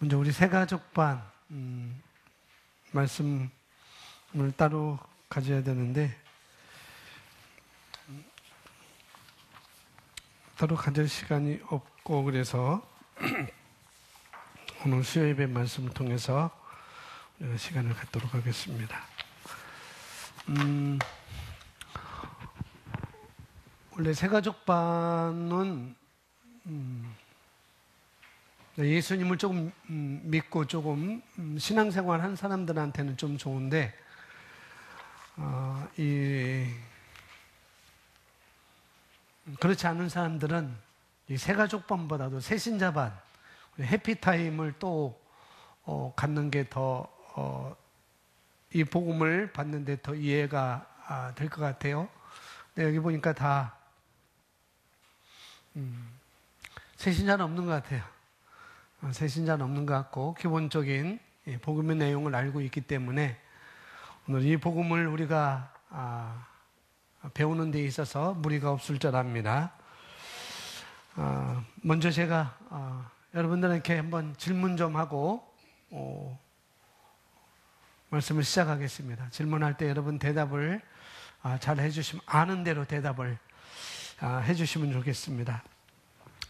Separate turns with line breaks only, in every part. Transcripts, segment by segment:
먼저 우리 새가족반 말씀을 따로 가져야 되는데 따로 가질 시간이 없고 그래서 오늘 수요예배 말씀을 통해서 우리가 시간을 갖도록 하겠습니다. 원래 새가족반은 예수님을 조금 믿고 조금 신앙생활 한 사람들한테는 좀 좋은데 그렇지 않은 사람들은 이 새가족반보다도 새신자반 해피타임을 또 갖는 게 더 이 복음을 받는데 더 이해가 될 것 같아요. 근데 여기 보니까 다 새신자는 없는 것 같아요. 새신자는 없는 것 같고 기본적인 복음의 내용을 알고 있기 때문에 오늘 이 복음을 우리가 배우는 데 있어서 무리가 없을 줄 압니다. 먼저 제가 여러분들에게 한번 질문 좀 하고 말씀을 시작하겠습니다. 질문할 때 여러분 대답을 잘 해주시면 아는 대로 대답을 해주시면 좋겠습니다.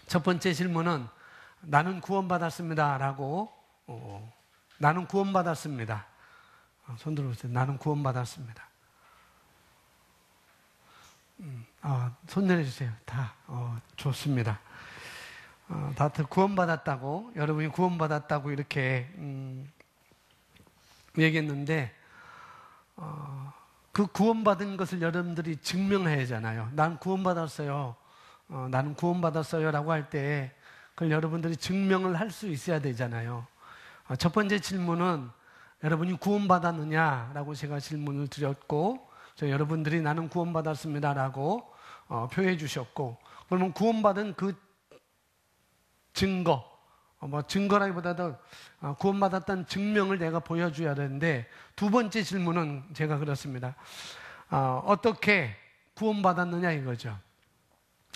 첫 번째 질문은 나는 구원받았습니다 라고 나는 구원받았습니다. 손 들어보세요. 나는 구원받았습니다. 손 내려주세요. 다 좋습니다. 다들 구원받았다고 여러분이 구원받았다고 이렇게 얘기했는데 그 구원받은 것을 여러분들이 증명해야 하잖아요. 난 구원받았어요. 나는 구원받았어요 라고 할 때 그걸 여러분들이 증명을 할 수 있어야 되잖아요. 첫 번째 질문은 여러분이 구원받았느냐라고 제가 질문을 드렸고 여러분들이 나는 구원받았습니다라고 표현해 주셨고 그러면 구원받은 그 증거 증거라기보다도 구원받았다는 증명을 내가 보여줘야 되는데 두 번째 질문은 제가 그렇습니다. 어떻게 구원받았느냐 이거죠.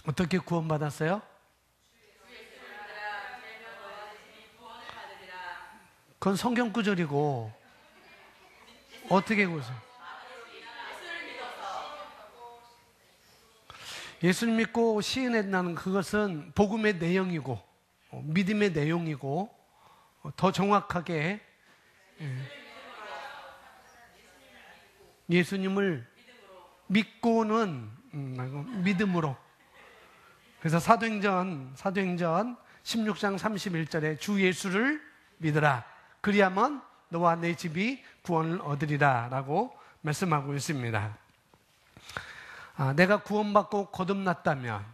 어떻게 구원받았어요? 그건 성경 구절이고 어떻게 구원해요? 예수를 믿고 시인했다는 그것은 복음의 내용이고 믿음의 내용이고 더 정확하게 예수님을 믿고는 믿음으로. 그래서 사도행전 16장 31절에 주 예수를 믿으라. 그리하면 너와 내 집이 구원을 얻으리라 라고 말씀하고 있습니다. 내가 구원받고 거듭났다면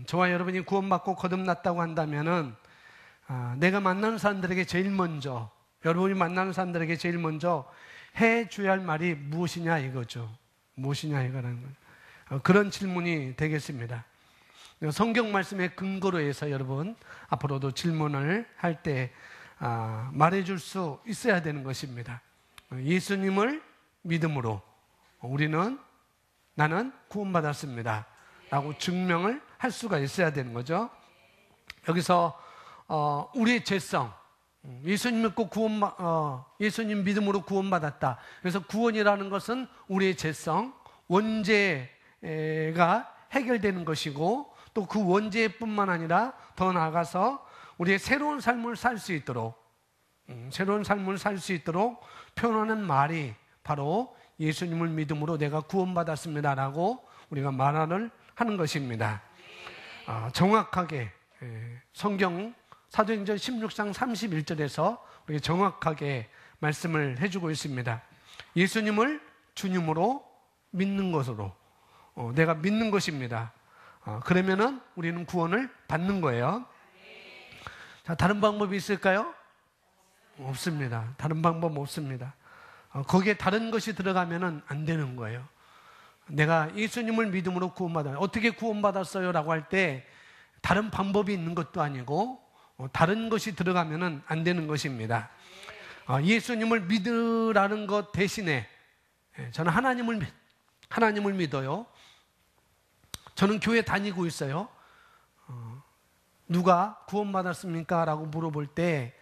저와 여러분이 구원받고 거듭났다고 한다면은 내가 만나는 사람들에게 제일 먼저 여러분이 만나는 사람들에게 제일 먼저 해줘야 할 말이 무엇이냐 이거죠. 무엇이냐 이거라는 거예요. 그런 질문이 되겠습니다. 성경 말씀의 근거로 해서 여러분 앞으로도 질문을 할 때 말해줄 수 있어야 되는 것입니다. 예수님을 믿음으로 나는 구원받았습니다 라고 증명을 할 수가 있어야 되는 거죠. 여기서 우리의 죄성 예수님 믿고 예수님 믿음으로 구원받았다. 그래서 구원이라는 것은 우리의 죄성 원죄가 해결되는 것이고 또 그 원죄뿐만 아니라 더 나아가서 우리의 새로운 삶을 살 수 있도록 표현하는 말이 바로 예수님을 믿음으로 내가 구원받았습니다라고 우리가 말을 하는 것입니다. 정확하게 성경 사도행전 16장 31절에서 우리가 정확하게 말씀을 해주고 있습니다. 예수님을 주님으로 믿는 것으로 내가 믿는 것입니다. 그러면은 우리는 구원을 받는 거예요. 자, 다른 방법이 있을까요? 없습니다. 다른 방법 없습니다. 거기에 다른 것이 들어가면은 안 되는 거예요. 내가 예수님을 믿음으로 구원받아요. 어떻게 구원받았어요? 라고 할 때 다른 방법이 있는 것도 아니고 다른 것이 들어가면은 안 되는 것입니다. 예수님을 믿으라는 것 대신에 저는 하나님을 믿어요. 저는 교회 다니고 있어요. 누가 구원받았습니까? 라고 물어볼 때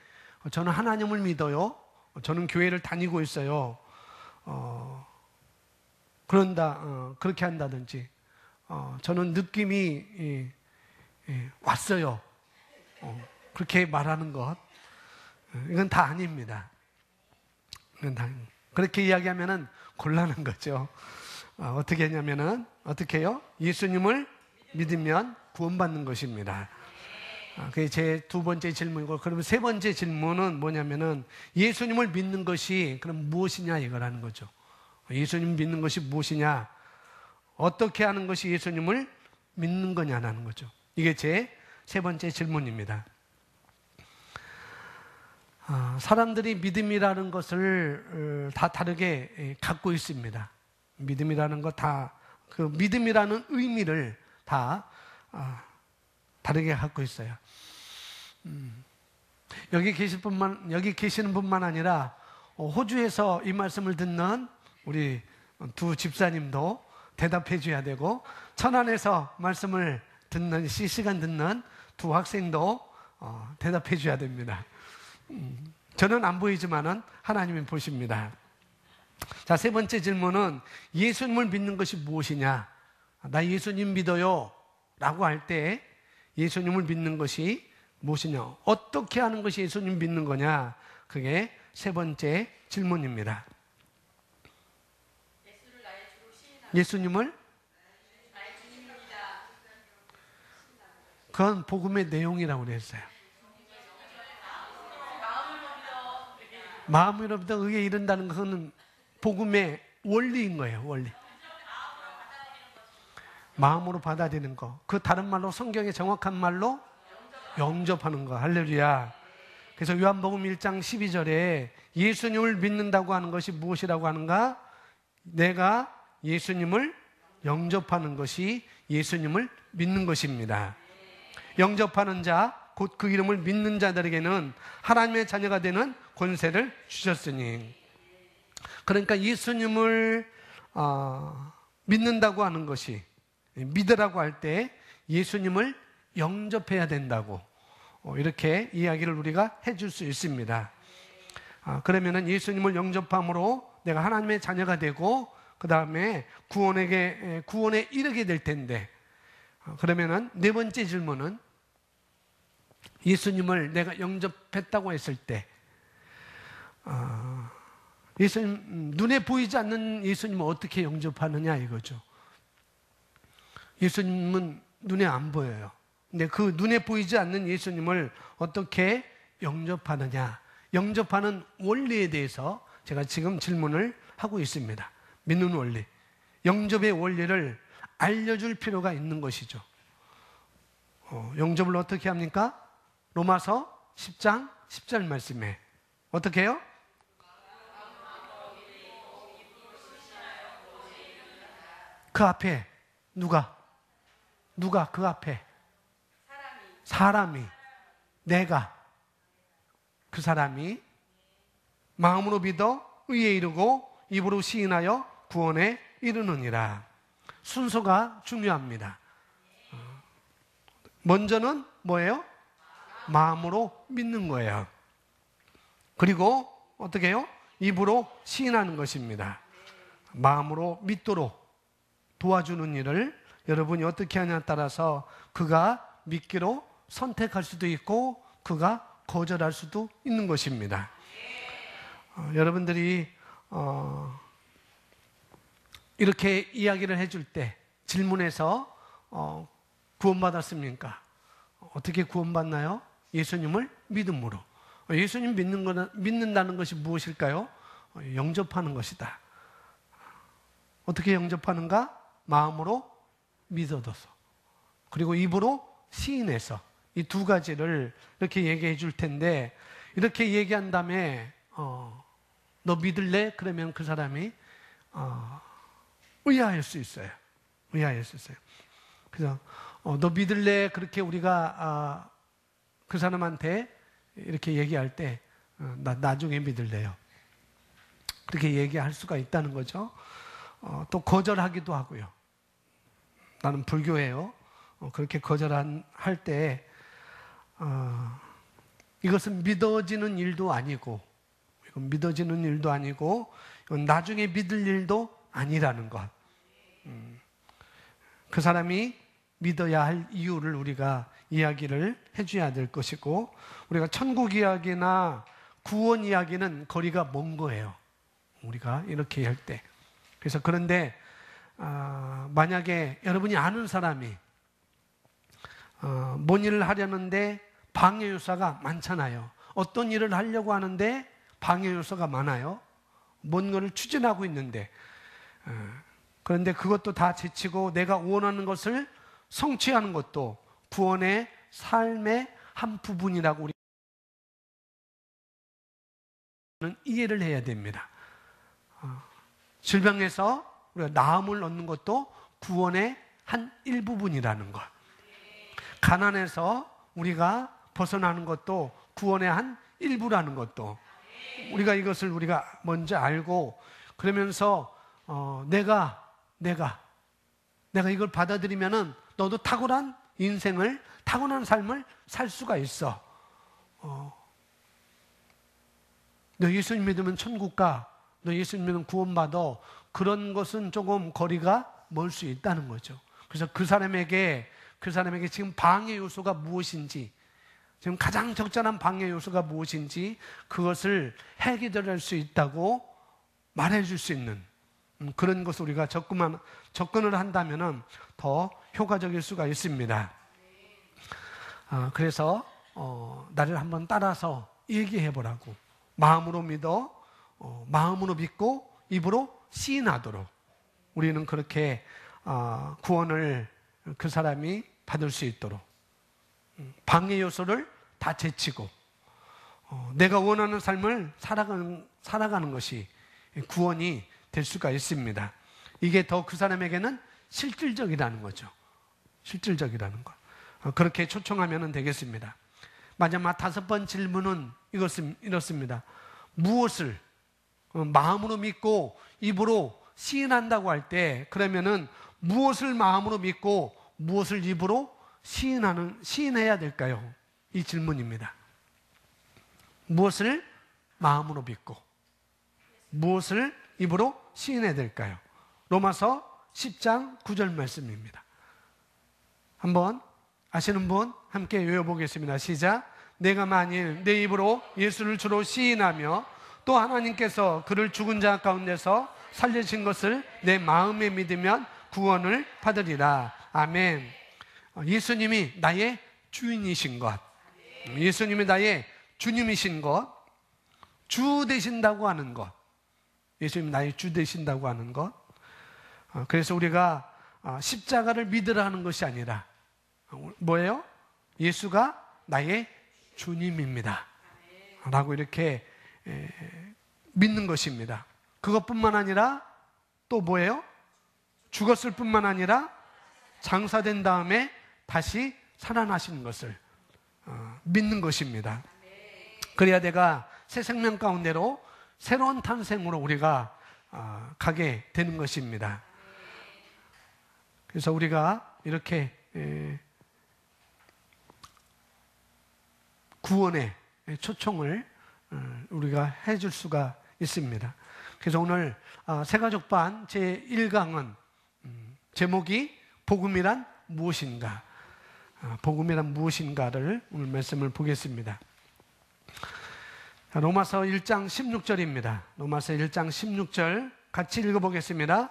저는 하나님을 믿어요. 저는 교회를 다니고 있어요. 그렇게 한다든지, 저는 느낌이 왔어요. 그렇게 말하는 것, 이건 다 아닙니다. 그렇게 이야기하면은 곤란한 거죠. 어떻게 했냐면은, 어떻게 해요? 예수님을 믿으면 구원받는 것입니다. 그게 제 두 번째 질문이고, 그러면 세 번째 질문은 뭐냐면은, 예수님을 믿는 것이 그럼 무엇이냐 이거라는 거죠. 예수님 믿는 것이 무엇이냐, 어떻게 하는 것이 예수님을 믿는 거냐라는 거죠. 이게 제 세 번째 질문입니다. 사람들이 믿음이라는 것을 다 다르게 갖고 있습니다. 믿음이라는 것 그 믿음이라는 의미를 다 다르게 갖고 있어요. 여기 계시는 분만 아니라 호주에서 이 말씀을 듣는 우리 두 집사님도 대답해 줘야 되고, 천안에서 말씀을 듣는, 실시간 듣는 두 학생도 대답해 줘야 됩니다. 저는 안 보이지만은 하나님이 보십니다. 자, 세 번째 질문은 예수님을 믿는 것이 무엇이냐? 나 예수님 믿어요 라고 할 때 예수님을 믿는 것이 무엇이냐? 어떻게 하는 것이 예수님 믿는 거냐? 그게 세 번째 질문입니다. 예수님을? 그건 복음의 내용이라고 그랬어요. 마음으로부터 의에 이른다는 것은 복음의 원리인 거예요, 원리. 마음으로 받아들이는 거. 그 다른 말로, 성경의 정확한 말로 영접하는 거. 할렐루야. 그래서 요한복음 1장 12절에 예수님을 믿는다고 하는 것이 무엇이라고 하는가? 내가 예수님을 영접하는 것이 예수님을 믿는 것입니다. 영접하는 자, 곧 그 이름을 믿는 자들에게는 하나님의 자녀가 되는 권세를 주셨으니. 그러니까 예수님을 믿는다고 하는 것이, 믿으라고 할 때 예수님을 영접해야 된다고, 이렇게 이야기를 우리가 해줄 수 있습니다. 그러면은 예수님을 영접함으로 내가 하나님의 자녀가 되고, 그 다음에 구원에 이르게 될 텐데, 그러면은 네 번째 질문은 예수님을 내가 영접했다고 했을 때, 예수님, 눈에 보이지 않는 예수님을 어떻게 영접하느냐 이거죠. 예수님은 눈에 안 보여요. 근데 그 눈에 보이지 않는 예수님을 어떻게 영접하느냐, 영접하는 원리에 대해서 제가 지금 질문을 하고 있습니다. 믿는 원리, 영접의 원리를 알려줄 필요가 있는 것이죠. 영접을 어떻게 합니까? 로마서 10장 10절 말씀에 어떻게 해요? 그 앞에 누가 그 앞에? 사람이, 내가, 그 사람이 마음으로 믿어 의에 이르고 입으로 시인하여 구원에 이르느니라. 순서가 중요합니다. 먼저는 뭐예요? 마음으로 믿는 거예요. 그리고 어떻게 해요? 입으로 시인하는 것입니다. 마음으로 믿도록 도와주는 일을 여러분이 어떻게 하냐에 따라서 그가 믿기로 선택할 수도 있고 그가 거절할 수도 있는 것입니다. 여러분들이 이렇게 이야기를 해줄 때 질문에서 구원받았습니까? 어떻게 구원받나요? 예수님을 믿음으로. 예수님 믿는다는 것이 무엇일까요? 영접하는 것이다. 어떻게 영접하는가? 마음으로 믿어둬서, 그리고 입으로 시인해서, 이 두 가지를 이렇게 얘기해 줄 텐데, 이렇게 얘기한 다음에 너 믿을래? 그러면 그 사람이 의아할 수 있어요. 의아할 수 있어요. 그래서 너 믿을래? 그렇게 우리가 그 사람한테 이렇게 얘기할 때 나 나중에 믿을래요. 그렇게 얘기할 수가 있다는 거죠. 또 거절하기도 하고요. 나는 불교예요. 그렇게 거절할 때 이것은 믿어지는 일도 아니고, 이건 믿어지는 일도 아니고, 이건 나중에 믿을 일도 아니라는 것. 그 사람이 믿어야 할 이유를 우리가 이야기를 해줘야 될 것이고, 우리가 천국 이야기나 구원 이야기는 거리가 먼 거예요. 우리가 이렇게 할 때. 그래서 그런데 만약에 여러분이 아는 사람이 뭔 일을 하려는데 방해 요소가 많잖아요. 어떤 일을 하려고 하는데 방해 요소가 많아요. 뭔 거를 추진하고 있는데, 그런데 그것도 다 제치고 내가 원하는 것을 성취하는 것도 구원의 삶의 한 부분이라고 우리는 이해를 해야 됩니다. 질병에서 우리가 나음을 얻는 것도 구원의 한 일부분이라는 것. 가난에서 우리가 벗어나는 것도 구원의 한 일부라는 것도, 우리가 이것을 우리가 먼저 알고, 그러면서 내가 이걸 받아들이면은 너도 탁월한 인생을, 탁월한 삶을 살 수가 있어. 너 예수님 믿으면 천국 가, 너 예수님 믿으면 구원받아. 그런 것은 조금 거리가 멀 수 있다는 거죠. 그래서 그 사람에게 지금 방해 요소가 무엇인지, 지금 가장 적절한 방해 요소가 무엇인지 그것을 해결할 수 있다고 말해줄 수 있는 그런 것을 우리가 접근을 한다면 더 효과적일 수가 있습니다. 그래서 나를 한번 따라서 얘기해 보라고. 마음으로 믿어, 마음으로 믿고 입으로 시인하도록 우리는 그렇게 구원을 그 사람이 받을 수 있도록 방해 요소를 다 제치고 내가 원하는 삶을 살아가는 것이 구원이 될 수가 있습니다. 이게 더 그 사람에게는 실질적이라는 거죠. 실질적이라는 것. 그렇게 초청하면 되겠습니다. 마지막 5번 질문은 이렇습니다. 무엇을 마음으로 믿고 입으로 시인한다고 할 때, 그러면은 무엇을 마음으로 믿고 무엇을 입으로 시인해야 될까요? 이 질문입니다. 무엇을 마음으로 믿고 무엇을 입으로 시인해야 될까요? 로마서 10장 9절 말씀입니다. 한번 아시는 분 함께 외워보겠습니다. 시작. 내가 만일 내 입으로 예수를 주로 시인하며 또 하나님께서 그를 죽은 자 가운데서 살리신 것을 내 마음에 믿으면 구원을 받으리라. 아멘. 예수님이 나의 주인이신 것, 예수님이 나의 주님이신 것, 주 되신다고 하는 것, 예수님이 나의 주 되신다고 하는 것. 그래서 우리가 십자가를 믿으라는 것이 아니라 뭐예요? 예수가 나의 주님입니다 라고 이렇게 믿는 것입니다. 그것뿐만 아니라 또 뭐예요? 죽었을 뿐만 아니라 장사된 다음에 다시 살아나시는 것을 믿는 것입니다. 그래야 내가 새 생명 가운데로 새로운 탄생으로 우리가 가게 되는 것입니다. 그래서 우리가 이렇게 구원의 초청을 우리가 해줄 수가 있습니다. 그래서 오늘 새가족반 제1강은 제목이 복음이란 무엇인가, 복음이란 무엇인가를 오늘 말씀을 보겠습니다. 로마서 1장 16절입니다. 로마서 1장 16절 같이 읽어보겠습니다.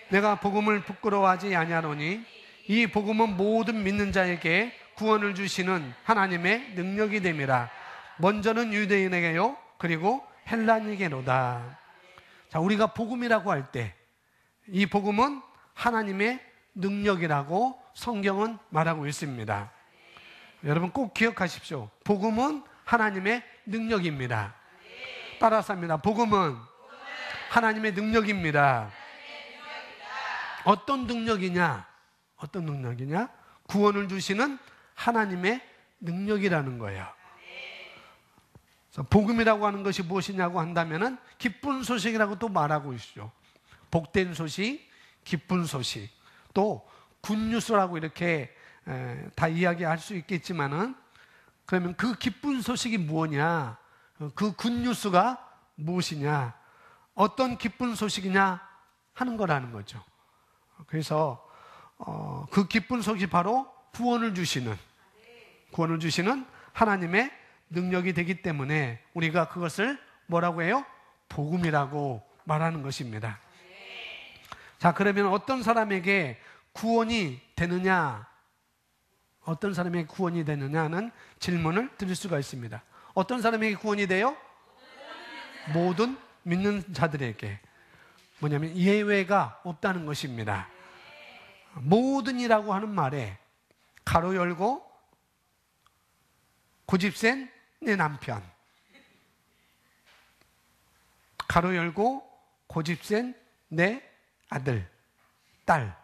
내가 복음을 부끄러워하지 아니하노니 이 복음은 모든 믿는 자에게 구원을 주시는 하나님의 능력이 됨이라. 먼저는 유대인에게요 그리고 헬라인에게로다. 자, 우리가 복음이라고 할 때 이 복음은 하나님의 능력이라고 성경은 말하고 있습니다. 여러분 꼭 기억하십시오. 복음은 하나님의 능력입니다. 따라서 합니다. 복음은 하나님의 능력입니다. 어떤 능력이냐? 어떤 능력이냐? 구원을 주시는 하나님의 능력이라는 거예요. 그래서 복음이라고 하는 것이 무엇이냐고 한다면은 기쁜 소식이라고 또 말하고 있죠. 복된 소식, 기쁜 소식, 또 굿뉴스라고 이렇게 다 이야기할 수 있겠지만은 그러면 그 기쁜 소식이 무엇이냐? 그 굿뉴스가 무엇이냐? 어떤 기쁜 소식이냐 하는 거라는 거죠. 그래서 그 기쁜 소식이 바로 구원을 주시는 하나님의 능력이 되기 때문에 우리가 그것을 뭐라고 해요? 복음이라고 말하는 것입니다. 자, 그러면 어떤 사람에게 구원이 되느냐? 어떤 사람에게 구원이 되느냐는 질문을 드릴 수가 있습니다. 어떤 사람에게 구원이 돼요? 모든 믿는 자들에게. 뭐냐면 예외가 없다는 것입니다. 모든이라고 하는 말에 가로 열고 고집센 내 남편, 가로 열고 고집센 내 아들, 딸,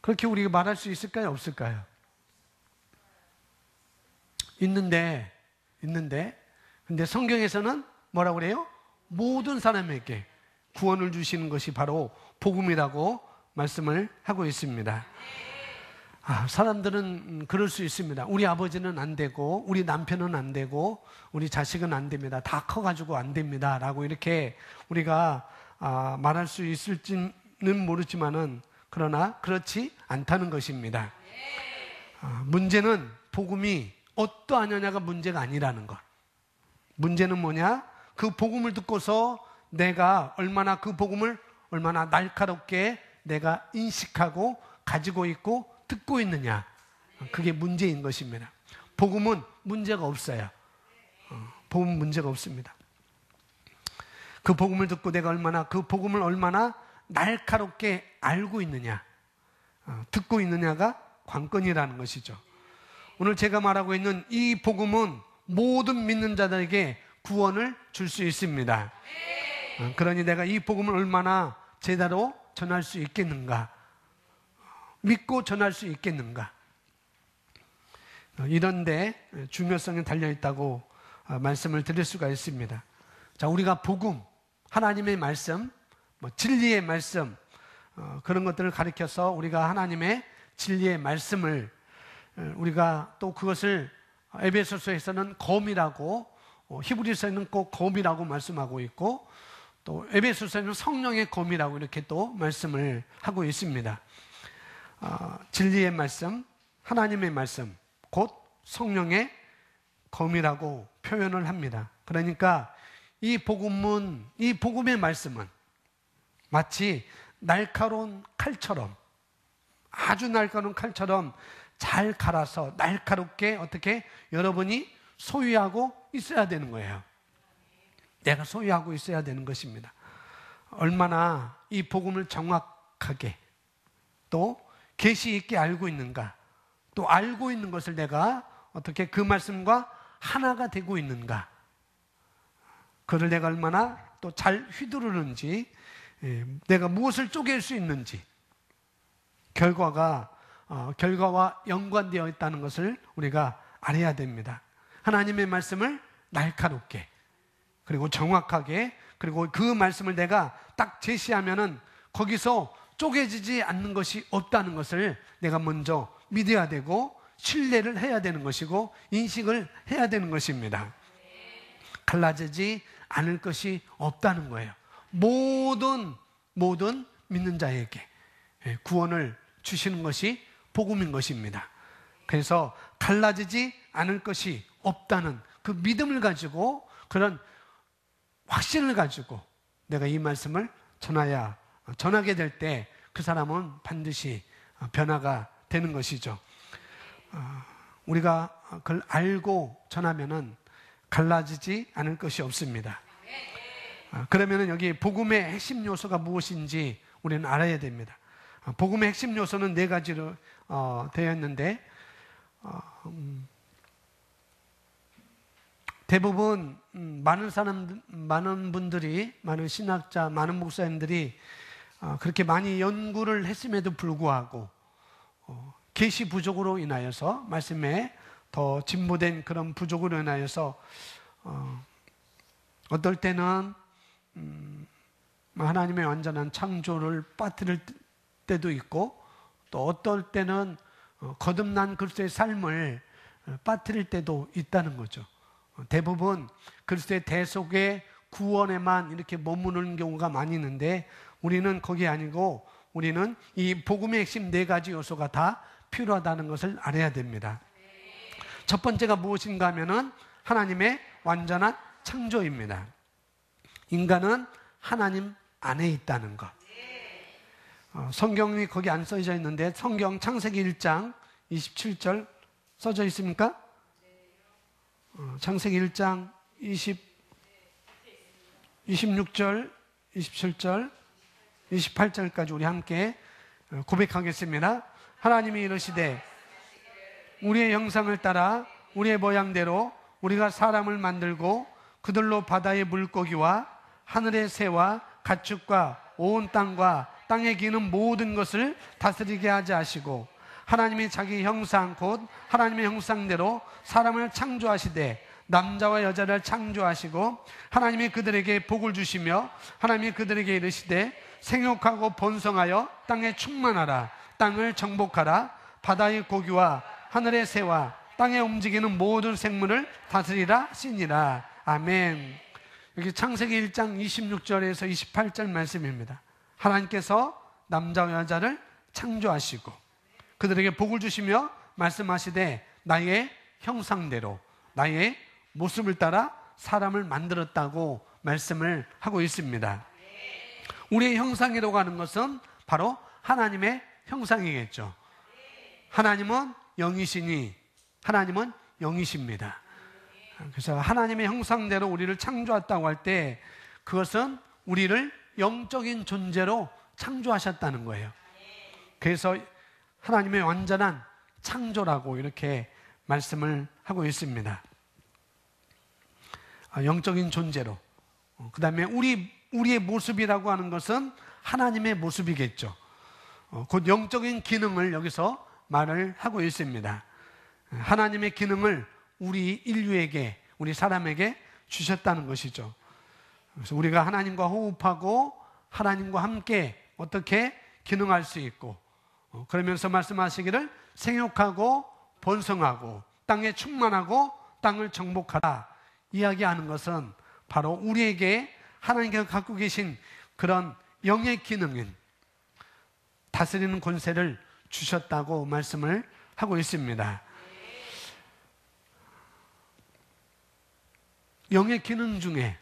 그렇게 우리가 말할 수 있을까요? 없을까요? 있는데 근데 성경에서는 뭐라고 그래요? 모든 사람에게 구원을 주시는 것이 바로 복음이라고 말씀을 하고 있습니다. 사람들은 그럴 수 있습니다. 우리 아버지는 안 되고 우리 남편은 안 되고 우리 자식은 안 됩니다. 다 커가지고 안 됩니다 라고 이렇게 우리가 말할 수 있을지는 모르지만은 그러나 그렇지 않다는 것입니다. 문제는 복음이 어떠하느냐가 문제가 아니라는 것. 문제는 뭐냐? 그 복음을 듣고서 내가 얼마나 그 복음을 얼마나 날카롭게 내가 인식하고 가지고 있고 듣고 있느냐. 그게 문제인 것입니다. 복음은 문제가 없어요. 복음은 문제가 없습니다. 그 복음을 듣고 내가 얼마나 그 복음을 얼마나 날카롭게 알고 있느냐, 듣고 있느냐가 관건이라는 것이죠. 오늘 제가 말하고 있는 이 복음은 모든 믿는 자들에게 구원을 줄 수 있습니다. 그러니 내가 이 복음을 얼마나 제대로 전할 수 있겠는가, 믿고 전할 수 있겠는가, 이런 데 중요성이 달려있다고 말씀을 드릴 수가 있습니다. 자, 우리가 복음, 하나님의 말씀, 진리의 말씀, 그런 것들을 가리켜서 우리가 하나님의 진리의 말씀을 우리가 또 그것을 에베소서에서는 검이라고, 히브리서에는 꼭 검이라고 말씀하고 있고, 또 에베소서에는 성령의 검이라고 이렇게 또 말씀을 하고 있습니다. 진리의 말씀, 하나님의 말씀, 곧 성령의 검이라고 표현을 합니다. 그러니까 이 복음의 말씀은 마치 날카로운 칼처럼, 아주 날카로운 칼처럼 잘 갈아서 날카롭게 어떻게 여러분이 소유하고 있어야 되는 거예요. 내가 소유하고 있어야 되는 것입니다. 얼마나 이 복음을 정확하게 또 계시 있게 알고 있는가, 또 알고 있는 것을 내가 어떻게 그 말씀과 하나가 되고 있는가, 그를 내가 얼마나 또 잘 휘두르는지, 내가 무엇을 쪼갤 수 있는지, 결과와 연관되어 있다는 것을 우리가 알아야 됩니다. 하나님의 말씀을 날카롭게, 그리고 정확하게, 그리고 그 말씀을 내가 딱 제시하면은 거기서 쪼개지지 않는 것이 없다는 것을 내가 먼저 믿어야 되고 신뢰를 해야 되는 것이고 인식을 해야 되는 것입니다. 갈라지지 않을 것이 없다는 거예요. 모든 믿는 자에게 구원을 주시는 것이 복음인 것입니다. 그래서 갈라지지 않을 것이 없다는 그 믿음을 가지고, 그런 확신을 가지고 내가 이 말씀을 전하게 될 때 그 사람은 반드시 변화가 되는 것이죠. 우리가 그걸 알고 전하면은 갈라지지 않을 것이 없습니다. 그러면은 여기 복음의 핵심 요소가 무엇인지 우리는 알아야 됩니다. 복음의 핵심 요소는 네 가지로 되어 있는데, 대부분 많은 분들이, 많은 신학자, 많은 목사님들이 그렇게 많이 연구를 했음에도 불구하고 계시 부족으로 인하여서, 말씀에 더 진보된 그런 부족으로 인하여서 어떨 때는 하나님의 완전한 창조를 빠뜨릴 때도 있고 또 어떨 때는 거듭난 그리스도의 삶을 빠뜨릴 때도 있다는 거죠. 대부분 그리스도의 대속의 구원에만 이렇게 머무르는 경우가 많이 있는데 우리는 거기 아니고 우리는 이 복음의 핵심 4가지 요소가 다 필요하다는 것을 알아야 됩니다. 첫 번째가 무엇인가 하면은 하나님의 완전한 창조입니다. 인간은 하나님 안에 있다는 것. 성경이 거기 안 써져 있는데 성경 창세기 1장 27절 써져 있습니까? 창세기 1장 26절, 27절, 28절까지 우리 함께 고백하겠습니다. 하나님이 이르시되 우리의 형상을 따라 우리의 모양대로 우리가 사람을 만들고 그들로 바다의 물고기와 하늘의 새와 가축과 온 땅과 땅에 기는 모든 것을 다스리게 하자 하시고 하나님이 자기 형상 곧 하나님의 형상대로 사람을 창조하시되 남자와 여자를 창조하시고 하나님이 그들에게 복을 주시며 하나님이 그들에게 이르시되 생육하고 번성하여 땅에 충만하라 땅을 정복하라 바다의 고기와 하늘의 새와 땅에 움직이는 모든 생물을 다스리라 하시니라. 아멘. 여기 창세기 1장 26절에서 28절 말씀입니다. 하나님께서 남자와 여자를 창조하시고 그들에게 복을 주시며 말씀하시되 나의 형상대로 나의 모습을 따라 사람을 만들었다고 말씀을 하고 있습니다. 우리의 형상이라고 하는 것은 바로 하나님의 형상이겠죠. 하나님은 영이시니 하나님은 영이십니다. 그래서 하나님의 형상대로 우리를 창조했다고 할 때 그것은 우리를 영적인 존재로 창조하셨다는 거예요. 그래서 하나님의 완전한 창조라고 이렇게 말씀을 하고 있습니다. 영적인 존재로. 그 다음에 우리의 모습이라고 하는 것은 하나님의 모습이겠죠. 곧 영적인 기능을 여기서 말을 하고 있습니다. 하나님의 기능을 우리 인류에게, 우리 사람에게 주셨다는 것이죠. 그래서 우리가 하나님과 호흡하고 하나님과 함께 어떻게 기능할 수 있고 그러면서 말씀하시기를 생육하고 번성하고 땅에 충만하고 땅을 정복하라 이야기하는 것은 바로 우리에게 하나님께서 갖고 계신 그런 영의 기능인 다스리는 권세를 주셨다고 말씀을 하고 있습니다. 영의 기능 중에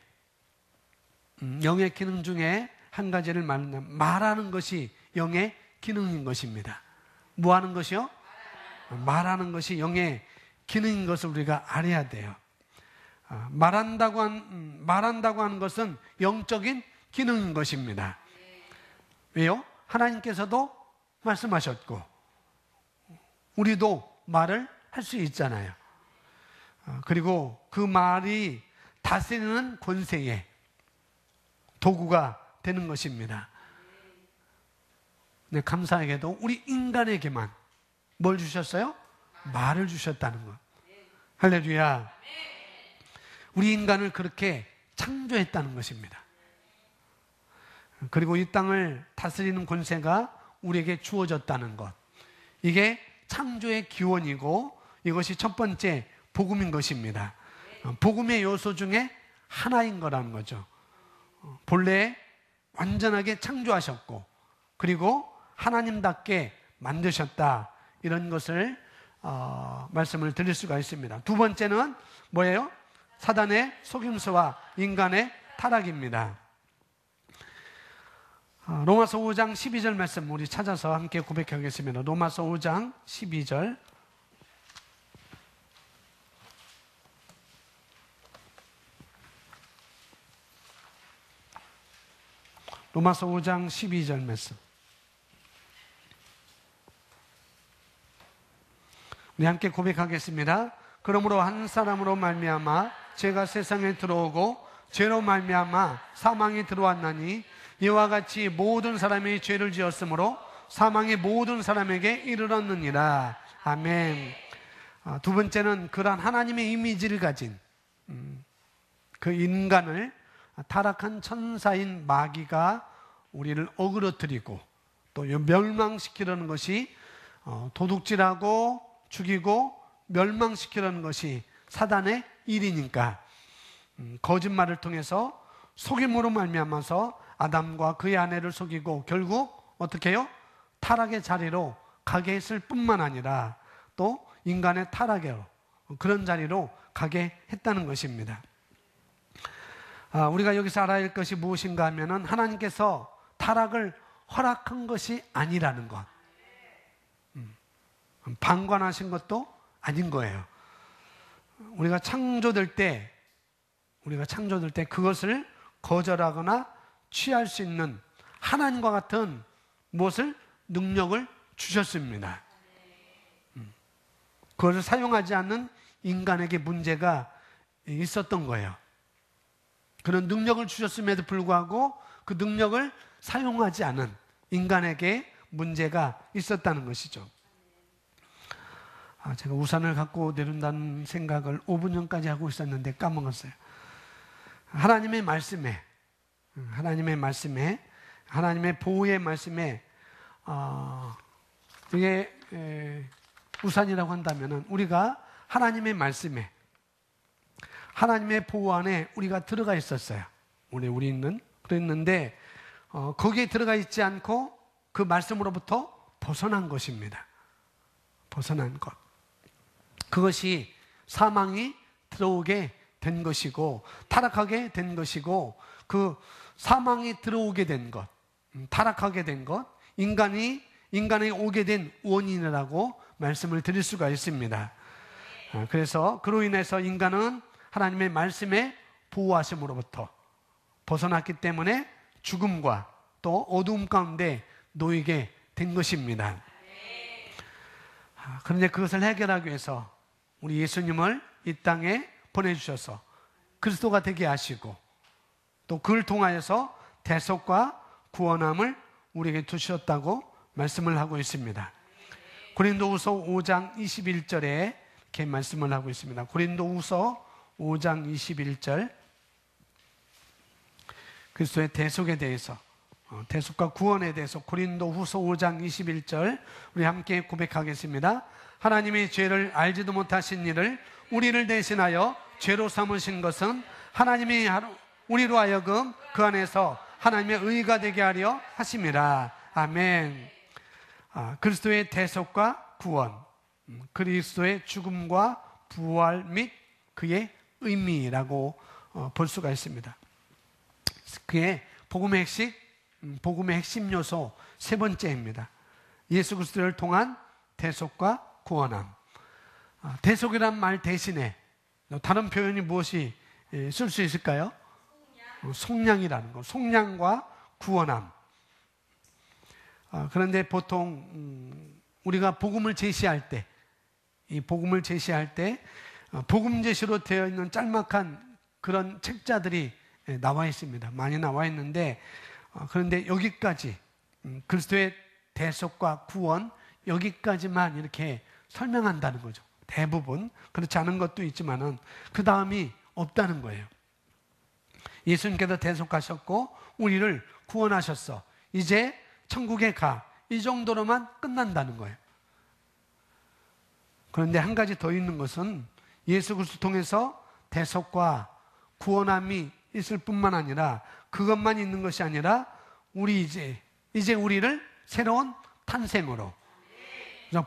한 가지를 말하는 것이 영의 기능인 것입니다. 뭐 하는 것이요? 말하는 것이 영의 기능인 것을 우리가 알아야 돼요. 말한다고 하는 것은 영적인 기능인 것입니다. 왜요? 하나님께서도 말씀하셨고 우리도 말을 할 수 있잖아요. 그리고 그 말이 다스리는 권세의 도구가 되는 것입니다. 네, 감사하게도 우리 인간에게만 뭘 주셨어요? 말을 주셨다는 것. 할렐루야. 우리 인간을 그렇게 창조했다는 것입니다. 그리고 이 땅을 다스리는 권세가 우리에게 주어졌다는 것. 이게 창조의 기원이고 이것이 첫 번째 복음인 것입니다. 복음의 요소 중에 하나인 거라는 거죠. 본래 완전하게 창조하셨고 그리고 하나님답게 만드셨다 이런 것을 말씀을 드릴 수가 있습니다. 두 번째는 뭐예요? 사단의 속임수와 인간의 타락입니다. 로마서 5장 12절 말씀 우리 찾아서 함께 고백하겠습니다. 로마서 5장 12절. 로마서 5장 12절 말씀. 우리 함께 고백하겠습니다. 그러므로 한 사람으로 말미암아 죄가 세상에 들어오고 죄로 말미암아 사망이 들어왔나니 이와 같이 모든 사람이 죄를 지었으므로 사망이 모든 사람에게 이르렀느니라. 아멘. 두 번째는 그러한 하나님의 이미지를 가진 그 인간을 타락한 천사인 마귀가 우리를 어그러뜨리고 또 멸망시키려는 것이 도둑질하고 죽이고 멸망시키려는 것이 사단의 일이니까 거짓말을 통해서 속임으로 말미암아서 아담과 그의 아내를 속이고 결국 어떻게 해요? 타락의 자리로 가게 했을 뿐만 아니라 또 인간의 타락으로 그런 자리로 가게 했다는 것입니다. 우리가 여기서 알아야 할 것이 무엇인가 하면은 하나님께서 타락을 허락한 것이 아니라는 것. 방관하신 것도 아닌 거예요. 우리가 창조될 때 그것을 거절하거나 취할 수 있는 하나님과 같은 무엇을 능력을 주셨습니다. 그것을 사용하지 않는 인간에게 문제가 있었던 거예요. 그런 능력을 주셨음에도 불구하고 그 능력을 사용하지 않은 인간에게 문제가 있었다는 것이죠. 제가 우산을 갖고 내린다는 생각을 5분 전까지 하고 있었는데 까먹었어요. 하나님의 말씀에, 하나님의 보호의 말씀에, 이게 우산이라고 한다면은 우리가 하나님의 말씀에, 하나님의 보호 안에 우리가 들어가 있었어요. 우리는 그랬는데 거기에 들어가 있지 않고 그 말씀으로부터 벗어난 것입니다. 벗어난 것. 그것이 사망이 들어오게 된 것이고 타락하게 된 것이고 그 사망이 들어오게 된 것, 타락하게 된 것, 인간이 오게 된 원인이라고 말씀을 드릴 수가 있습니다. 그래서 그로 인해서 인간은 하나님의 말씀에 보호하심으로부터 벗어났기 때문에 죽음과 또 어두움 가운데 놓이게 된 것입니다. 그런데 그것을 해결하기 위해서 우리 예수님을 이 땅에 보내주셔서 그리스도가 되게 하시고 또 그를 통하여서 대속과 구원함을 우리에게 주셨다고 말씀을 하고 있습니다. 고린도후서 5장 21절에 이렇게 말씀을 하고 있습니다. 고린도후서 5장 21절 그리스도의 대속에 대해서 대속과 구원에 대해서 고린도후서 5장 21절 우리 함께 고백하겠습니다. 하나님이 죄를 알지도 못하신 이를 우리를 대신하여 죄로 삼으신 것은 하나님이 우리로 하여금 그 안에서 하나님의 의가 되게 하려 하심이라. 아멘. 그리스도의 대속과 구원, 그리스도의 죽음과 부활 및 그의 의미라고 볼 수가 있습니다. 그의 복음의 핵심 요소 세 번째입니다. 예수 그리스도를 통한 대속과 구원함. 대속이란 말 대신에 다른 표현이 무엇이 쓸 수 있을까요? 속량이라는 거. 속량과 구원함. 그런데 보통 우리가 복음을 제시할 때, 복음 제시로 되어 있는 짤막한 그런 책자들이 나와 있습니다. 많이 나와 있는데 그런데 여기까지 그리스도의 대속과 구원 여기까지만 이렇게 설명한다는 거죠. 대부분 그렇지 않은 것도 있지만은 그 다음이 없다는 거예요. 예수님께서 대속하셨고 우리를 구원하셨어. 이제 천국에 가. 이 정도로만 끝난다는 거예요. 그런데 한 가지 더 있는 것은 예수 그리스도 통해서 대속과 구원함이 있을 뿐만 아니라 그것만 있는 것이 아니라 우리 이제 우리를 새로운 탄생으로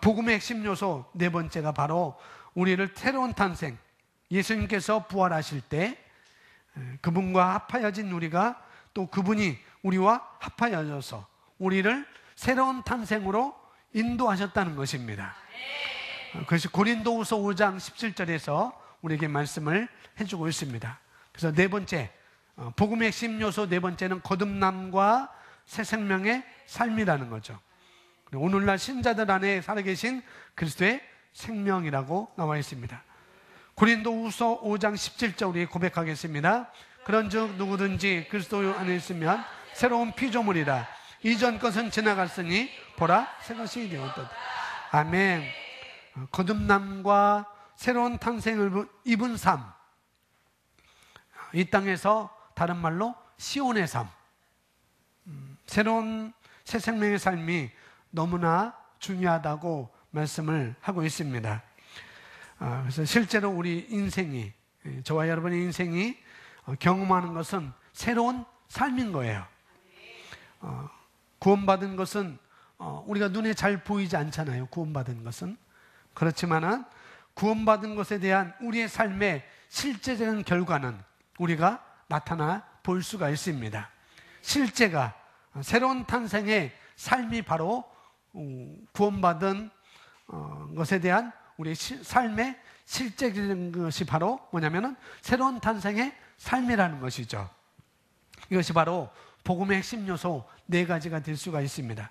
복음의 핵심 요소 네 번째가 바로 우리를 새로운 탄생 예수님께서 부활하실 때 그분과 합하여진 우리가 또 그분이 우리와 합하여져서 우리를 새로운 탄생으로 인도하셨다는 것입니다. 그것이 고린도후서 5장 17절에서 우리에게 말씀을 해주고 있습니다. 그래서 네 번째 복음의 핵심 요소 네 번째는 거듭남과 새 생명의 삶이라는 거죠. 오늘날 신자들 안에 살아계신 그리스도의 생명이라고 나와 있습니다. 고린도후서 5장 17절 우리 고백하겠습니다. 그런즉 누구든지 그리스도 안에 있으면 새로운 피조물이라. 이전 것은 지나갔으니 보라 새 것이 되었다. 아멘. 거듭남과 새로운 탄생을 입은 삶. 이 땅에서 다른 말로 시온의 삶. 새로운 새 생명의 삶이 너무나 중요하다고 말씀을 하고 있습니다. 그래서 실제로 우리 인생이, 저와 여러분의 인생이 경험하는 것은 새로운 삶인 거예요. 구원받은 것은 우리가 눈에 잘 보이지 않잖아요. 구원받은 것은. 그렇지만은 구원받은 것에 대한 우리의 삶의 실제적인 결과는 우리가 나타나 볼 수가 있습니다. 실제가, 새로운 탄생의 삶이 바로 구원받은 것에 대한 우리의 삶의 실제적인 것이 바로 뭐냐면은 새로운 탄생의 삶이라는 것이죠. 이것이 바로 복음의 핵심 요소 4가지가 될 수가 있습니다.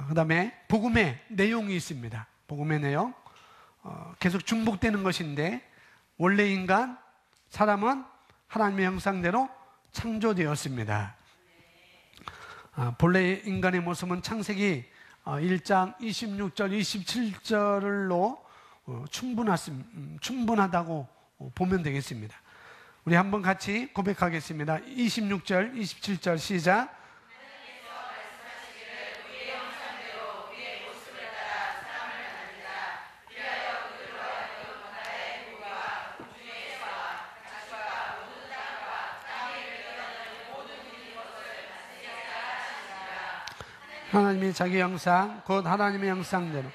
그 다음에 복음의 내용이 있습니다. 복음의 내용. 계속 중복되는 것인데, 원래 인간, 사람은 하나님의 형상대로 창조되었습니다. 본래 인간의 모습은 창세기 1장 26절, 27절로 충분하다고 보면 되겠습니다. 우리 한번 같이 고백하겠습니다. 26절, 27절 시작. 하나님이 자기 형상, 곧 하나님의 형상대로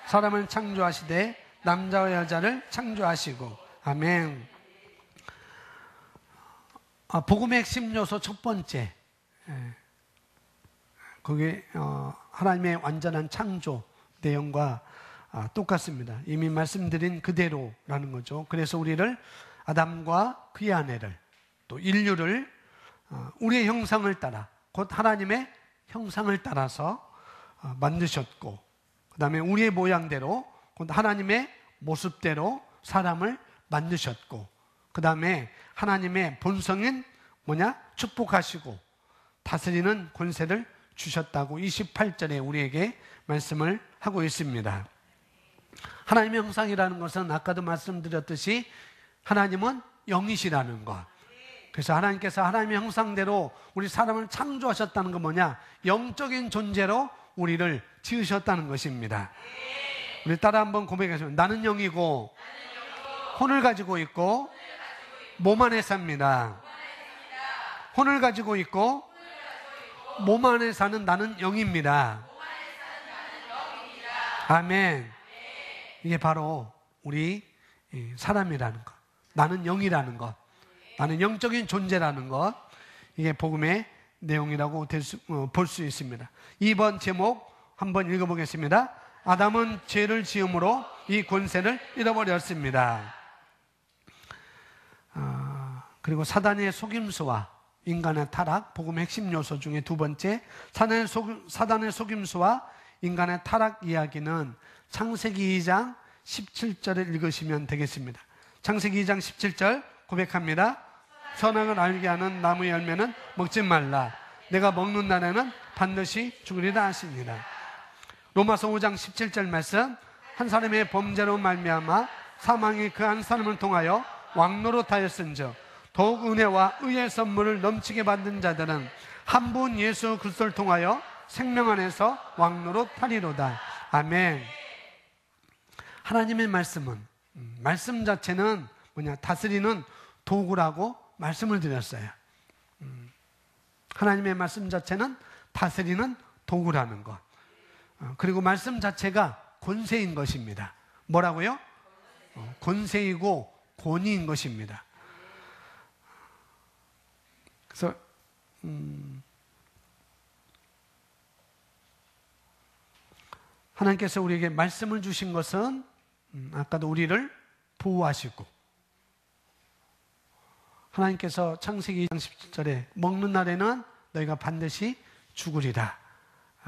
사람을 창조하시되 남자와 여자를 창조하시고. 아멘. 복음의 핵심 요소 첫 번째, 그게 하나님의 완전한 창조 내용과 똑같습니다. 이미 말씀드린 그대로라는 거죠. 그래서 우리를, 아담과 그의 아내를, 또 인류를 우리의 형상을 따라, 곧 하나님의 형상을 따라서 만드셨고, 그 다음에 우리의 모양대로, 곧 하나님의 모습대로 사람을 만드셨고, 그 다음에 하나님의 본성인 축복하시고 다스리는 권세를 주셨다고 28절에 우리에게 말씀을 하고 있습니다. 하나님의 형상이라는 것은 아까도 말씀드렸듯이 하나님은 영이시라는 것. 그래서 하나님께서 하나님의 형상대로 우리 사람을 창조하셨다는 건 뭐냐? 영적인 존재로 우리를 지으셨다는 것입니다. 우리 따라 한번 고백하시면, 나는 영이고 혼을 가지고 있고 몸 안에 삽니다. 혼을 가지고 있고 몸 안에 사는 나는 영입니다. 아멘. 이게 바로 우리 사람이라는 것, 나는 영이라는 것, 나는 영적인 존재라는 것, 이게 복음의 내용이라고 볼 수 있습니다. 2번 제목 한번 읽어보겠습니다. 아담은 죄를 지음으로 이 권세를 잃어버렸습니다. 그리고 사단의 속임수와 인간의 타락, 복음의 핵심 요소 중에 두 번째, 사단의 속임수와 인간의 타락 이야기는 창세기 2장 17절을 읽으시면 되겠습니다. 창세기 2장 17절 고백합니다. 선악을 알게 하는 나무 열매는 먹지 말라. 내가 먹는 날에는 반드시 죽으리라 하십니다. 로마서 5장 17절 말씀, 한 사람의 범죄로 말미암아 사망이 그 한 사람을 통하여 왕노릇하였은즉 더욱 은혜와 의의 선물을 넘치게 받은 자들은 한 분 예수 그리스도를 통하여 생명 안에서 왕노릇하리로다. 아멘. 하나님의 말씀은, 말씀 자체는 다스리는 도구라고 말씀을 드렸어요. 하나님의 말씀 자체는 다스리는 도구라는 것. 그리고 말씀 자체가 권세인 것입니다. 뭐라고요? 권세이고 권위인 것입니다. 그래서 하나님께서 우리에게 말씀을 주신 것은 아까도 우리를 보호하시고, 하나님께서 창세기 2장 17절에 먹는 날에는 너희가 반드시 죽으리라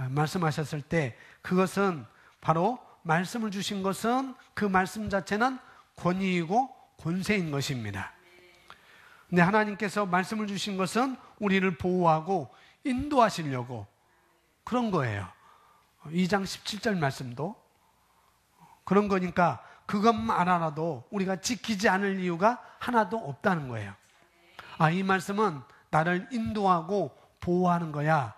말씀하셨을 때, 그것은 바로 말씀을 주신 것은, 그 말씀 자체는 권위이고 권세인 것입니다. 근데 하나님께서 말씀을 주신 것은 우리를 보호하고 인도하시려고 그런 거예요. 2장 17절 말씀도 그런 거니까 그것만 알아도 우리가 지키지 않을 이유가 하나도 없다는 거예요. 이 말씀은 나를 인도하고 보호하는 거야.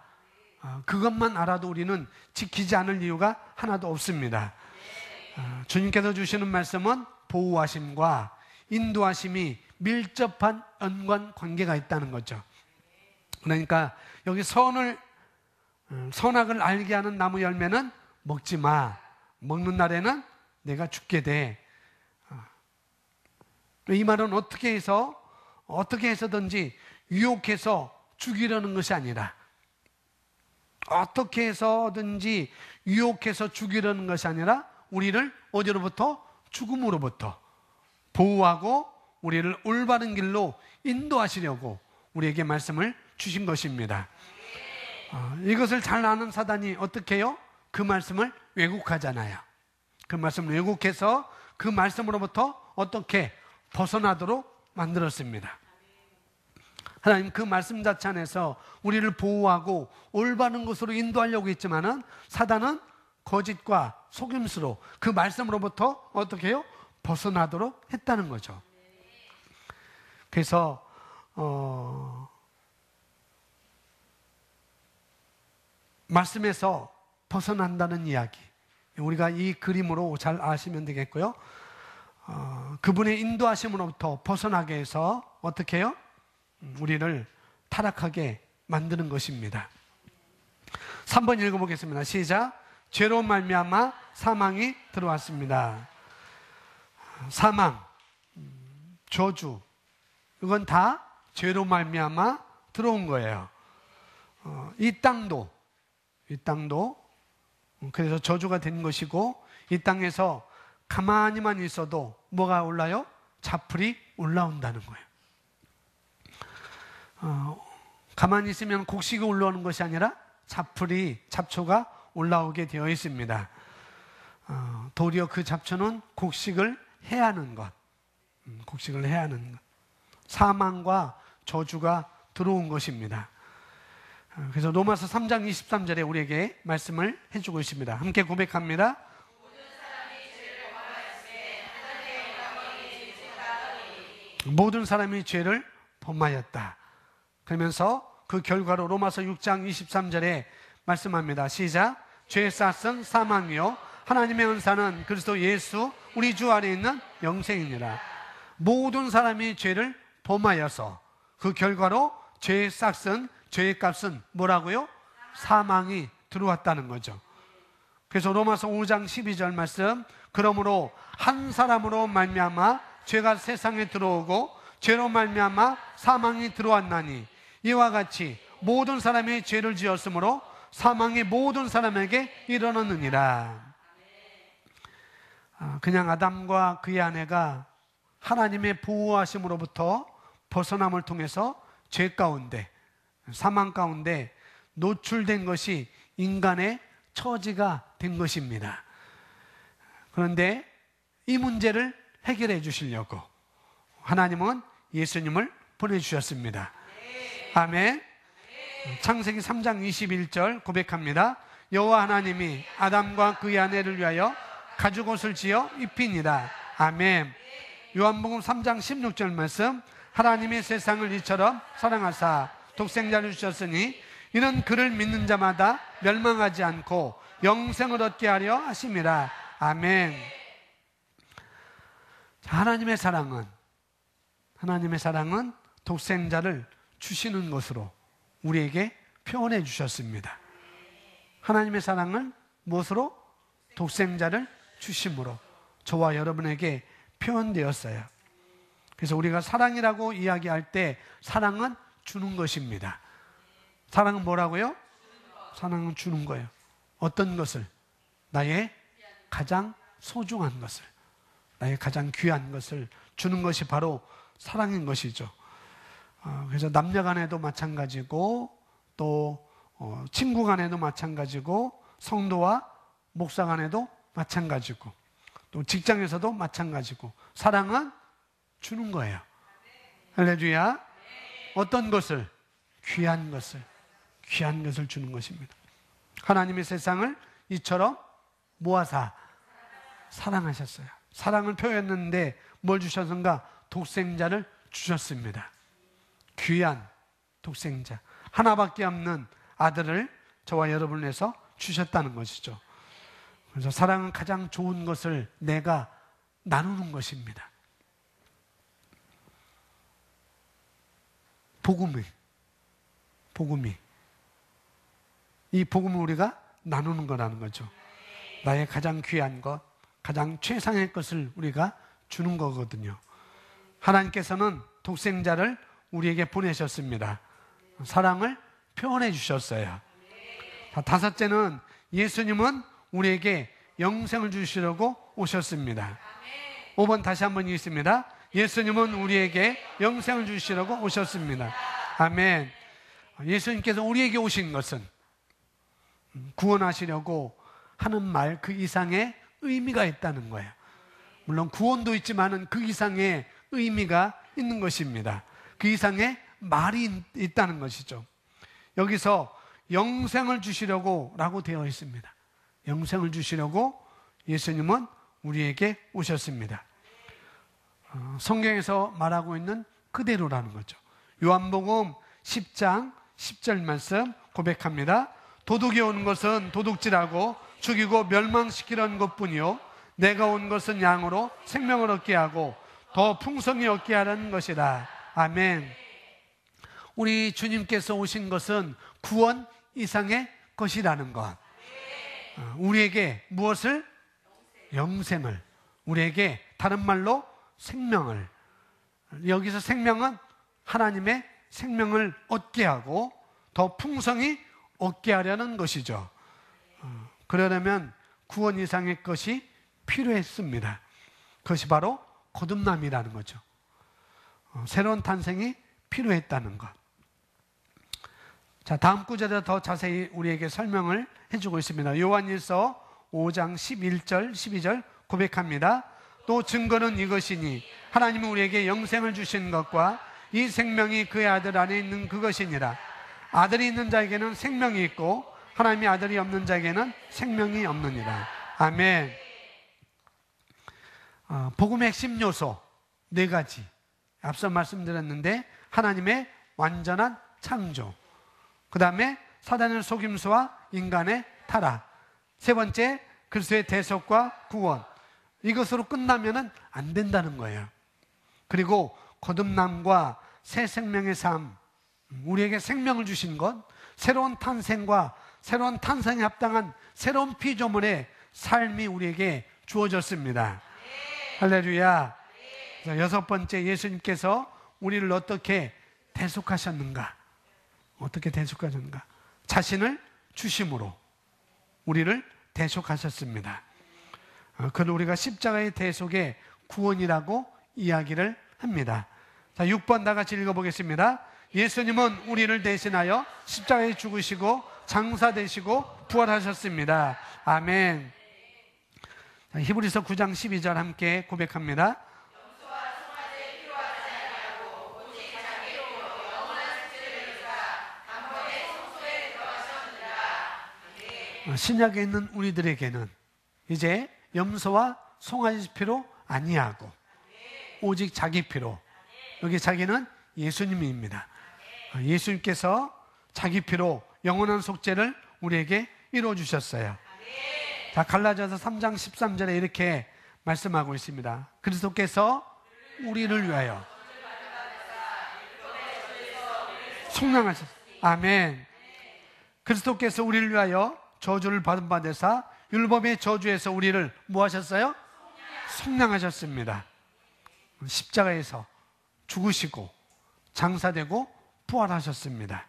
그것만 알아도 우리는 지키지 않을 이유가 하나도 없습니다. 주님께서 주시는 말씀은 보호하심과 인도하심이 밀접한 연관 관계가 있다는 거죠. 그러니까 여기 선악을 알게 하는 나무 열매는 먹지 마. 먹는 날에는 내가 죽게 돼. 이 말은 어떻게 해서든지 유혹해서 죽이려는 것이 아니라, 어떻게 해서든지 유혹해서 죽이려는 것이 아니라 우리를 어디로부터? 죽음으로부터 보호하고 우리를 올바른 길로 인도하시려고 우리에게 말씀을 주신 것입니다. 이것을 잘 아는 사단이 어떻게 해요? 그 말씀을 왜곡하잖아요. 그 말씀을 왜곡해서 그 말씀으로부터 어떻게 벗어나도록 만들었습니다. 하나님 그 말씀 자체 안에서 우리를 보호하고 올바른 곳으로 인도하려고 했지만은 사단은 거짓과 속임수로 그 말씀으로부터 어떻게 해요? 벗어나도록 했다는 거죠. 그래서 말씀에서 벗어난다는 이야기, 우리가 이 그림으로 잘 아시면 되겠고요. 그분의 인도하심으로부터 벗어나게 해서 어떻게 해요? 우리를 타락하게 만드는 것입니다. 3번 읽어보겠습니다. 시작. 죄로 말미암아 사망이 들어왔습니다. 사망, 저주, 이건 다 죄로 말미암아 들어온 거예요. 이 땅도 그래서 저주가 된 것이고, 이 땅에서 가만히만 있어도 뭐가 올라요? 자풀이 올라온다는 거예요. 가만히 있으면 곡식이 올라오는 것이 아니라 잡초가 올라오게 되어 있습니다. 도리어 그 잡초는 곡식을 해하는 것, 사망과 저주가 들어온 것입니다. 그래서 로마서 3장 23절에 우리에게 말씀을 해주고 있습니다. 함께 고백합니다. 모든 사람이 죄를 범하였다. 그러면서 그 결과로 로마서 6장 23절에 말씀합니다. 시작. 죄의 싹은 사망이요 하나님의 은사는 그리스도 예수 우리 주 안에 있는 영생이니라. 모든 사람이 죄를 범하여서 그 결과로 죄의 싹은, 죄의 값은 뭐라고요? 사망이 들어왔다는 거죠. 그래서 로마서 5장 12절 말씀, 그러므로 한 사람으로 말미암아 죄가 세상에 들어오고 죄로 말미암아 사망이 들어왔나니 이와 같이 모든 사람이 죄를 지었으므로 사망이 모든 사람에게 이르렀느니라. 그냥 아담과 그의 아내가 하나님의 보호하심으로부터 벗어남을 통해서 죄 가운데, 사망 가운데 노출된 것이 인간의 처지가 된 것입니다. 그런데 이 문제를 해결해 주시려고 하나님은 예수님을 보내주셨습니다. 아멘. 창세기 3장 21절 고백합니다. 여호와 하나님이 아담과 그의 아내를 위하여 가죽옷을 지어 입히니라. 아멘. 요한복음 3장 16절 말씀, 하나님이 세상을 이처럼 사랑하사 독생자를 주셨으니 이는 그를 믿는 자마다 멸망하지 않고 영생을 얻게 하려 하심이라. 아멘. 하나님의 사랑은 독생자를 주시는 것으로 우리에게 표현해 주셨습니다. 하나님의 사랑은 무엇으로? 독생자를 주심으로 저와 여러분에게 표현되었어요. 그래서 우리가 사랑이라고 이야기할 때 사랑은 주는 것입니다. 사랑은 뭐라고요? 사랑은 주는 거예요. 어떤 것을? 나의 가장 소중한 것을, 나의 가장 귀한 것을 주는 것이 바로 사랑인 것이죠. 그래서 남녀 간에도 마찬가지고, 또 친구 간에도 마찬가지고, 성도와 목사 간에도 마찬가지고, 또 직장에서도 마찬가지고, 사랑은 주는 거예요. 할렐루야. 어떤 것을? 귀한 것을 주는 것입니다. 하나님의 세상을 이처럼 모아사 사랑하셨어요. 사랑을 표현했는데 뭘 주셨는가? 독생자를 주셨습니다. 귀한 독생자, 하나밖에 없는 아들을 저와 여러분을 위해서 주셨다는 것이죠. 그래서 사랑은 가장 좋은 것을 내가 나누는 것입니다. 복음이 이 복음을 우리가 나누는 거라는 거죠. 나의 가장 귀한 것, 가장 최상의 것을 우리가 주는 거거든요. 하나님께서는 독생자를 우리에게 보내셨습니다. 사랑을 표현해 주셨어요. 다섯째는 예수님은 우리에게 영생을 주시려고 오셨습니다. 5번 다시 한번 읽습니다. 예수님은 우리에게 영생을 주시려고 오셨습니다. 아멘. 예수님께서 우리에게 오신 것은 구원하시려고 하는 말 그 이상의 의미가 있다는 거예요. 물론 구원도 있지만은 그 이상의 의미가 있는 것입니다. 그 이상의 말이 있다는 것이죠. 여기서 영생을 주시려고 라고 되어 있습니다. 영생을 주시려고 예수님은 우리에게 오셨습니다. 성경에서 말하고 있는 그대로라는 거죠. 요한복음 10장 10절 말씀 고백합니다. 도둑이 오는 것은 도둑질하고 죽이고 멸망시키려는 것뿐이요 내가 온 것은 양으로 생명을 얻게 하고 더 풍성히 얻게 하려는 것이다. 아멘. 우리 주님께서 오신 것은 구원 이상의 것이라는 것. 우리에게 무엇을? 영생을. 우리에게 다른 말로 생명을. 여기서 생명은 하나님의 생명을 얻게 하고 더 풍성히 얻게 하려는 것이죠. 그러려면 구원 이상의 것이 필요했습니다. 그것이 바로 거듭남이라는 거죠. 새로운 탄생이 필요했다는 것. 자, 다음 구절에 더 자세히 우리에게 설명을 해주고 있습니다. 요한일서 5장 11절 12절 고백합니다. 또 증거는 이것이니 하나님은 우리에게 영생을 주신 것과 이 생명이 그의 아들 안에 있는 그것이니라. 아들이 있는 자에게는 생명이 있고 하나님의 아들이 없는 자에게는 생명이 없느니라. 아멘. 복음의 핵심 요소 4가지 앞서 말씀드렸는데, 하나님의 완전한 창조, 그 다음에 사단의 속임수와 인간의 타락, 세 번째 그리스도의 대속과 구원. 이것으로 끝나면 안 된다는 거예요. 그리고 거듭남과 새 생명의 삶, 우리에게 생명을 주신 것, 새로운 탄생과 새로운 탄생에 합당한 새로운 피조물의 삶이 우리에게 주어졌습니다. 할렐루야. 여섯 번째, 예수님께서 우리를 어떻게 대속하셨는가? 어떻게 대속하셨는가? 자신을 주심으로 우리를 대속하셨습니다. 그걸 우리가 십자가의 대속의 구원이라고 이야기를 합니다. 자, 6번 다 같이 읽어보겠습니다. 예수님은 우리를 대신하여 십자가에 죽으시고 장사되시고 부활하셨습니다. 아멘. 자, 히브리서 9장 12절 함께 고백합니다. 신약에 있는 우리들에게는 이제 염소와 송아지 피로 아니하고 오직 자기 피로, 여기 자기는 예수님입니다. 예수님께서 자기 피로 영원한 속죄를 우리에게 이루어 주셨어요. 자, 갈라디아서 3장 13절에 이렇게 말씀하고 있습니다. 그리스도께서 우리를 위하여 속량하셨어요. 아멘. 그리스도께서 우리를 위하여 저주를 받은 바 되사 율법의 저주에서 우리를 뭐 하셨어요? 속량하셨습니다. 십자가에서 죽으시고 장사되고 부활하셨습니다.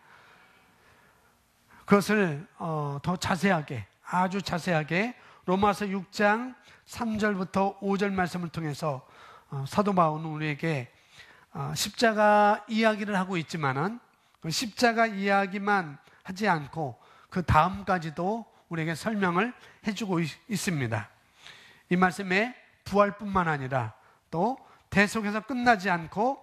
그것을 더 자세하게, 아주 자세하게 로마서 6장 3절부터 5절 말씀을 통해서 사도 바울은 우리에게 십자가 이야기를 하고 있지만은 십자가 이야기만 하지 않고 그 다음까지도 우리에게 설명을 해주고 있습니다. 이 말씀에 부활뿐만 아니라 또 대속에서 끝나지 않고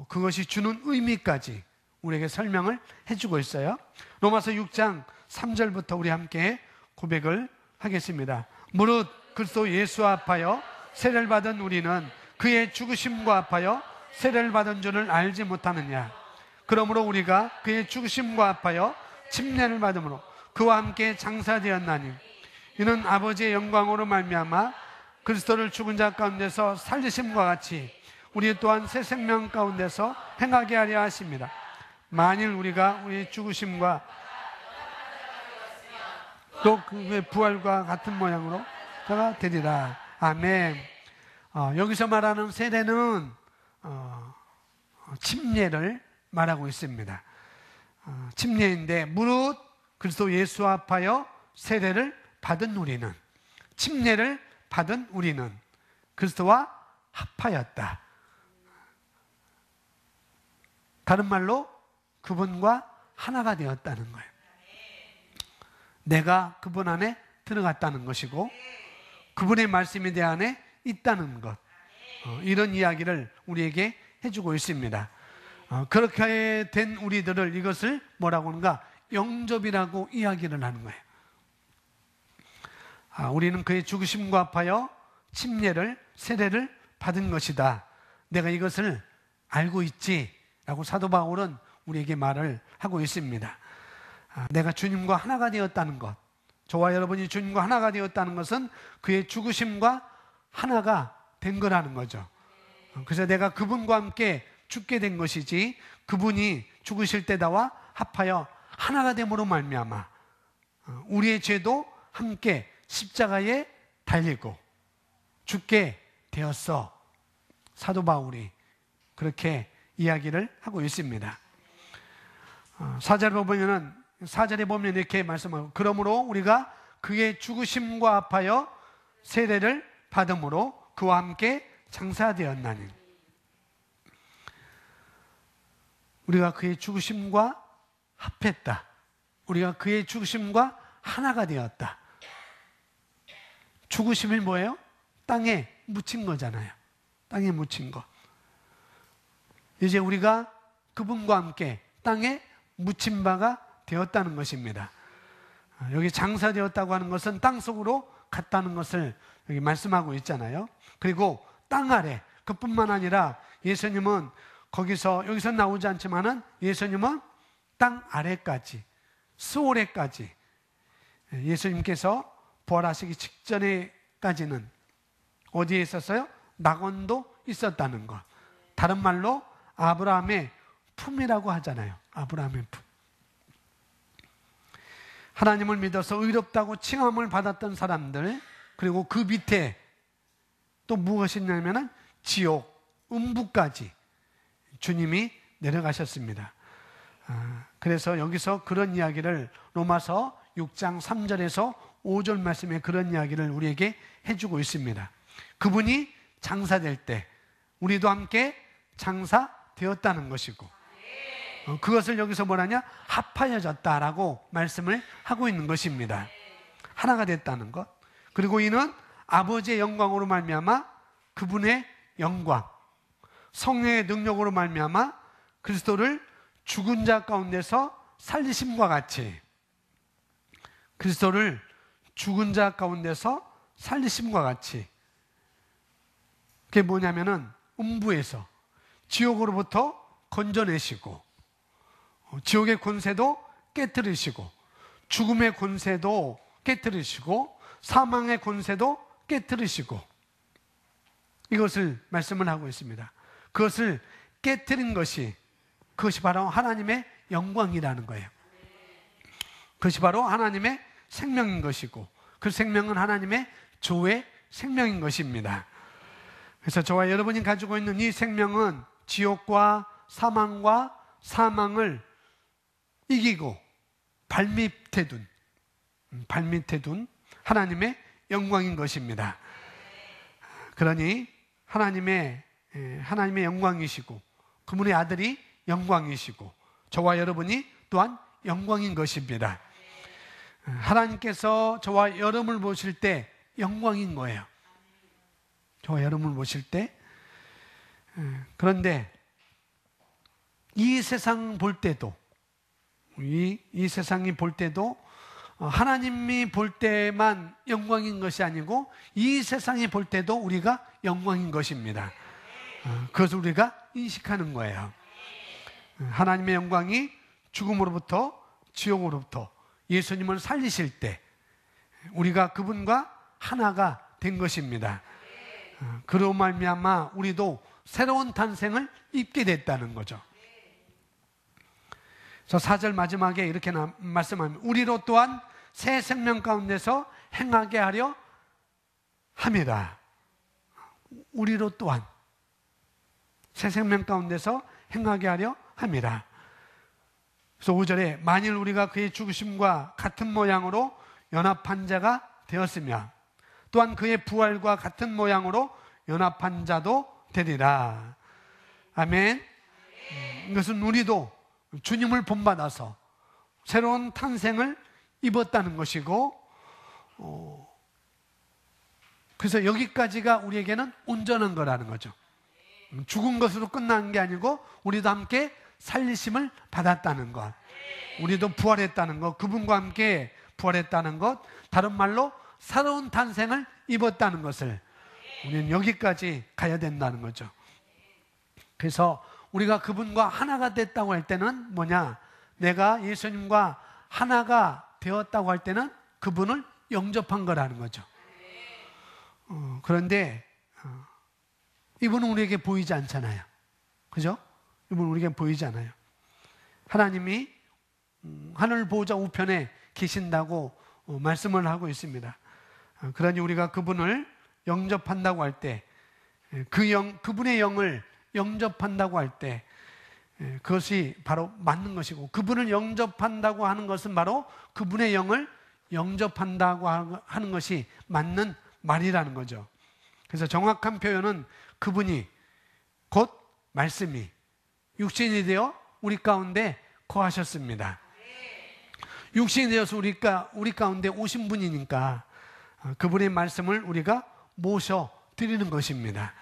그것이 주는 의미까지 우리에게 설명을 해주고 있어요. 로마서 6장 3절부터 우리 함께 고백을 하겠습니다. 무릇 그리스도 예수와 합하여 세례를 받은 우리는 그의 죽으심과 합하여 세례를 받은 줄을 알지 못하느냐. 그러므로 우리가 그의 죽으심과 합하여 침례를 받음으로 그와 함께 장사되었나니 이는 아버지의 영광으로 말미암아 그리스도를 죽은 자 가운데서 살리심과 같이 우리 또한 새 생명 가운데서 행하게 하려 하십니다. 만일 우리가 우리의 죽으심과 또 그의 부활과 같은 모양으로 가 되리라. 아멘. 여기서 말하는 세례는 침례를 말하고 있습니다. 침례인데 무릇 그리스도 예수 합하여 세례를 받은 우리는, 침례를 받은 우리는 그리스도와 합하였다. 다른 말로 그분과 하나가 되었다는 거예요. 내가 그분 안에 들어갔다는 것이고 그분의 말씀이 내 안에 있다는 것, 이런 이야기를 우리에게 해주고 있습니다. 그렇게 된 우리들을 이것을 뭐라고 하는가? 영접이라고 이야기를 하는 거예요. 우리는 그의 죽으심과 합하여 침례를, 세례를 받은 것이다. 내가 이것을 알고 있지 라고 사도 바울은 우리에게 말을 하고 있습니다. 내가 주님과 하나가 되었다는 것, 저와 여러분이 주님과 하나가 되었다는 것은 그의 죽으심과 하나가 된 거라는 거죠. 그래서 내가 그분과 함께 죽게 된 것이지 그분이 죽으실 때 나와 합하여 하나가 됨으로 말미암아 우리의 죄도 함께 십자가에 달리고 죽게 되었어. 사도 바울이 그렇게 이야기를 하고 있습니다. 4절에 보면 이렇게 말씀하고, 그러므로 우리가 그의 죽으심과 합하여 세례를 받음으로 그와 함께 장사되었나니. 우리가 그의 죽으심과 합했다. 우리가 그의 죽으심과 하나가 되었다. 죽으심이 뭐예요? 땅에 묻힌 거잖아요. 땅에 묻힌 거. 이제 우리가 그분과 함께 땅에 묻힌 바가 되었다는 것입니다. 여기 장사되었다고 하는 것은 땅 속으로 갔다는 것을 여기 말씀하고 있잖아요. 그리고 땅 아래, 그뿐만 아니라 예수님은 여기서 나오지 않지만은 예수님은 땅 아래까지, 스올에까지, 예수님께서 부활하시기 직전에까지는 어디에 있었어요? 낙원도 있었다는 것. 다른 말로 아브라함의 품이라고 하잖아요. 아브라함의 품. 하나님을 믿어서 의롭다고 칭함을 받았던 사람들, 그리고 그 밑에 또 무엇이 있냐면은 지옥, 음부까지 주님이 내려가셨습니다. 그래서 여기서 그런 이야기를 로마서 6장 3절에서 5절 말씀에 그런 이야기를 우리에게 해주고 있습니다. 그분이 장사될 때 우리도 함께 장사되었다는 것이고, 그것을 여기서 뭐라냐? 합하여졌다라고 말씀을 하고 있는 것입니다. 하나가 됐다는 것. 그리고 이는 아버지의 영광으로 말미암아 그분의 영광, 성령의 능력으로 말미암아 그리스도를 죽은 자 가운데서 살리심과 같이, 그리스도를 죽은 자 가운데서 살리심과 같이, 그게 뭐냐면은 음부에서, 지옥으로부터 건져내시고 지옥의 권세도 깨뜨리시고 죽음의 권세도 깨뜨리시고 사망의 권세도 깨뜨리시고, 이것을 말씀을 하고 있습니다. 그것을 깨뜨린 것이, 그것이 바로 하나님의 영광이라는 거예요. 그것이 바로 하나님의 생명인 것이고, 그 생명은 하나님의 조의 생명인 것입니다. 그래서 저와 여러분이 가지고 있는 이 생명은 지옥과 사망과 사망을 이기고 발밑에 둔 하나님의 영광인 것입니다. 그러니 하나님의 영광이시고 그분의 아들이 영광이시고 저와 여러분이 또한 영광인 것입니다. 하나님께서 저와 여러분을 보실 때 영광인 거예요. 저와 여러분을 보실 때. 그런데 이 세상 볼 때도, 이 세상이 볼 때도 하나님이 볼 때만 영광인 것이 아니고 이 세상이 볼 때도 우리가 영광인 것입니다. 그것을 우리가 인식하는 거예요. 하나님의 영광이 죽음으로부터, 지옥으로부터, 예수님을 살리실 때 우리가 그분과 하나가 된 것입니다. 그로 말미암아 우리도 새로운 탄생을 입게 됐다는 거죠. 그래서 4절 마지막에 이렇게 말씀합니다. 우리로 또한 새 생명 가운데서 행하게 하려 함이라. 우리로 또한 새 생명 가운데서 행하게 하려 함이라. 그래서 5절에 만일 우리가 그의 죽으심과 같은 모양으로 연합한 자가 되었으며 또한 그의 부활과 같은 모양으로 연합한 자도 되리라. 아멘. 이것은 우리도 주님을 본받아서 새로운 탄생을 입었다는 것이고, 그래서 여기까지가 우리에게는 온전한 거라는 거죠. 죽은 것으로 끝나는 게 아니고 우리도 함께 살리심을 받았다는 것, 우리도 부활했다는 것, 그분과 함께 부활했다는 것, 다른 말로 새로운 탄생을 입었다는 것을 우리는 여기까지 가야 된다는 거죠. 그래서 우리가 그분과 하나가 됐다고 할 때는 뭐냐? 내가 예수님과 하나가 되었다고 할 때는 그분을 영접한 거라는 거죠. 그런데 이분은 우리에게 보이지 않잖아요. 그죠? 이분은 우리에게 보이지 않아요. 하나님이 하늘 보호자 우편에 계신다고 말씀을 하고 있습니다. 그러니 우리가 그분을 영접한다고 할 때, 그분의 영을 영접한다고 할 때, 그것이 바로 맞는 것이고, 그분을 영접한다고 하는 것은 바로 그분의 영을 영접한다고 하는 것이 맞는 말이라는 거죠. 그래서 정확한 표현은 그분이 곧 말씀이 육신이 되어 우리 가운데 거하셨습니다. 육신이 되어서 우리 가운데 오신 분이니까 그분의 말씀을 우리가 모셔 드리는 것입니다.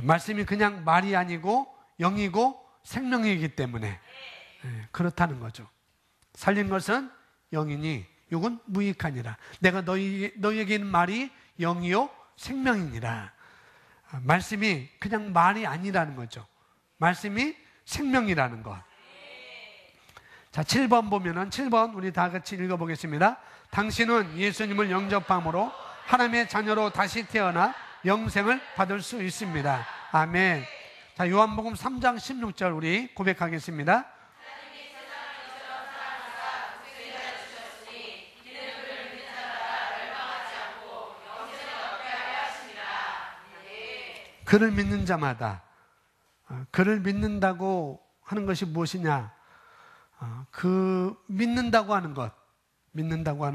말씀이 그냥 말이 아니고 영이고 생명이기 때문에 그렇다는 거죠. 살린 것은 영이니 육은 무익하니라. 내가 너희에게 있는 말이 영이요 생명이니라. 말씀이 그냥 말이 아니라는 거죠. 말씀이 생명이라는 것. 자, 7번 보면은 7번 우리 다 같이 읽어보겠습니다. 당신은 예수님을 영접함으로 하나님의 자녀로 다시 태어나 영생을 받을 수 있습니다. 아멘. 자, 요한복음 3장 16절 우리 고백하겠습니다. 그를 믿는 자마다, 그를 믿는다고 하는 것이 무엇이냐? 그 믿는다고 하는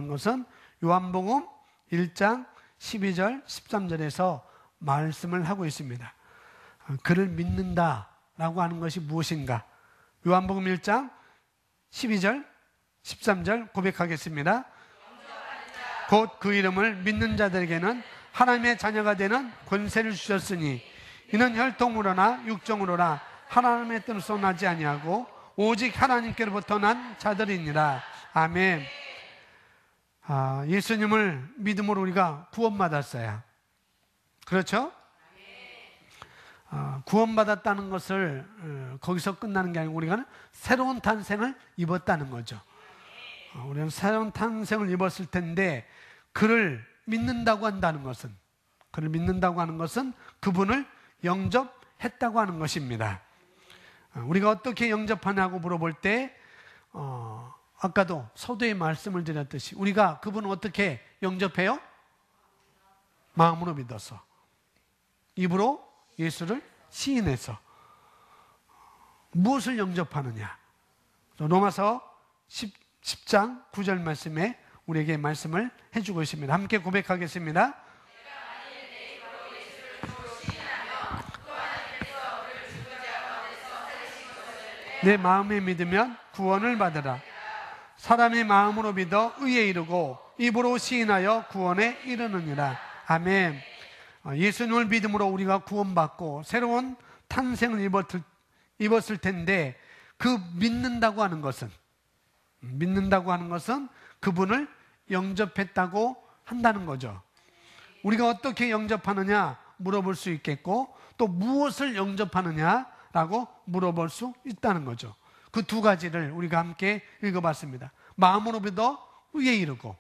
것은 요한복음 1장 12절 13절에서 말씀을 하고 있습니다. 그를 믿는다라고 하는 것이 무엇인가? 요한복음 1장 12절 13절 고백하겠습니다. 곧 그 이름을 믿는 자들에게는 하나님의 자녀가 되는 권세를 주셨으니 이는 혈통으로나 육정으로나 하나님의 뜻으로 나지 아니하고 오직 하나님께로부터 난 자들이니라. 아멘. 예수님을 믿음으로 우리가 구원받았어요. 그렇죠? 구원받았다는 것을 거기서 끝나는 게 아니고 우리가 새로운 탄생을 입었다는 거죠. 우리는 새로운 탄생을 입었을 텐데 그를 믿는다고 한다는 것은, 그를 믿는다고 하는 것은 그분을 영접했다고 하는 것입니다. 우리가 어떻게 영접하냐고 물어볼 때 아까도 서두에 말씀을 드렸듯이 우리가 그분을 어떻게 영접해요? 마음으로 믿어서, 입으로 예수를 시인해서. 무엇을 영접하느냐? 로마서 10장 9절 말씀에 우리에게 말씀을 해주고 있습니다. 함께 고백하겠습니다. 내 마음에 믿으면 구원을 받으라. 사람의 마음으로 믿어 의에 이르고 입으로 시인하여 구원에 이르느니라. 아멘. 예수님을 믿음으로 우리가 구원받고 새로운 탄생을 입었을 텐데 그 믿는다고 하는 것은 그분을 영접했다고 한다는 거죠. 우리가 어떻게 영접하느냐 물어볼 수 있겠고 또 무엇을 영접하느냐라고 물어볼 수 있다는 거죠. 그 두 가지를 우리가 함께 읽어봤습니다. 마음으로 믿어 의에 이르고,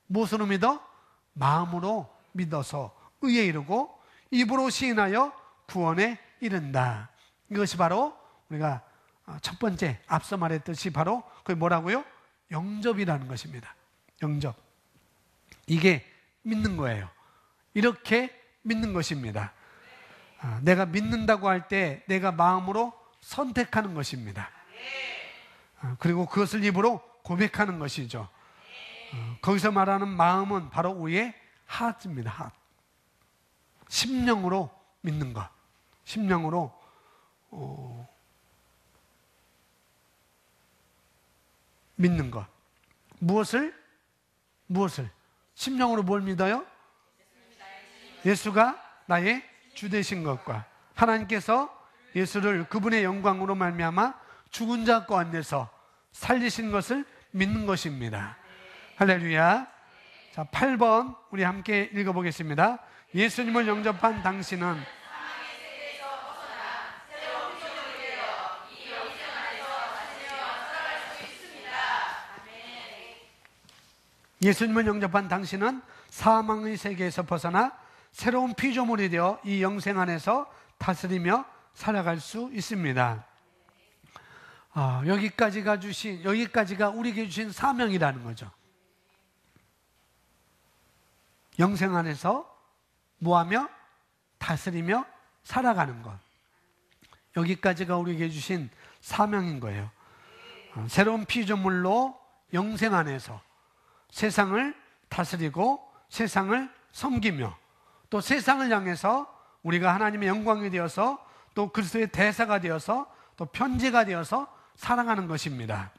무엇으로 믿어? 마음으로 믿어서 의에 이르고, 입으로 시인하여 구원에 이른다. 이것이 바로 우리가 첫 번째 앞서 말했듯이 바로 그게 뭐라고요? 영접이라는 것입니다. 영접. 이게 믿는 거예요. 이렇게 믿는 것입니다. 내가 믿는다고 할 때 내가 마음으로 선택하는 것입니다. 그리고 그것을 입으로 고백하는 것이죠. 거기서 말하는 마음은 바로 우리의 하트입니다. 하트. 심령으로 믿는 것. 심령으로 믿는 것. 무엇을? 심령으로 뭘 믿어요? 예수가 나의 주 되신 것과 하나님께서 예수를 그분의 영광으로 말미암아 죽은 자 가운데서 살리신 것을 믿는 것입니다. 할렐루야. 자, 8번 우리 함께 읽어보겠습니다. 예수님을 영접한 당신은 예수님을 영접한 당신은 사망의 세계에서 벗어나 새로운 피조물이 되어 이 영생 안에서 다스리며 살아갈 수 있습니다. 여기까지가 우리에게 주신 사명이라는 거죠. 영생 안에서 뭐하며? 다스리며 살아가는 것. 여기까지가 우리에게 주신 사명인 거예요. 새로운 피조물로 영생 안에서 세상을 다스리고 세상을 섬기며 또 세상을 향해서 우리가 하나님의 영광이 되어서 또 그리스도의 대사가 되어서 또 편지가 되어서 살아가는 것입니다.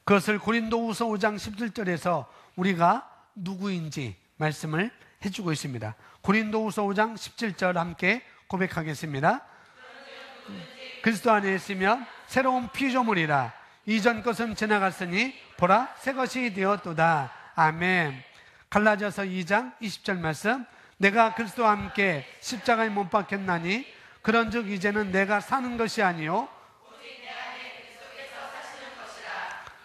그것을 고린도후서 5장 17절에서 우리가 누구인지 말씀을 해주고 있습니다. 고린도후서 5장 17절 함께 고백하겠습니다. 그리스도 안에 있으면 새로운 피조물이라 이전 것은 지나갔으니 보라 새 것이 되었도다. 아멘. 갈라디아서 2장 20절 말씀. 내가 그리스도와 함께 십자가에 못 박혔나니 그런즉 이제는 내가 사는 것이 아니요 오직 내 안에 그리스도께서 사시는 것이라.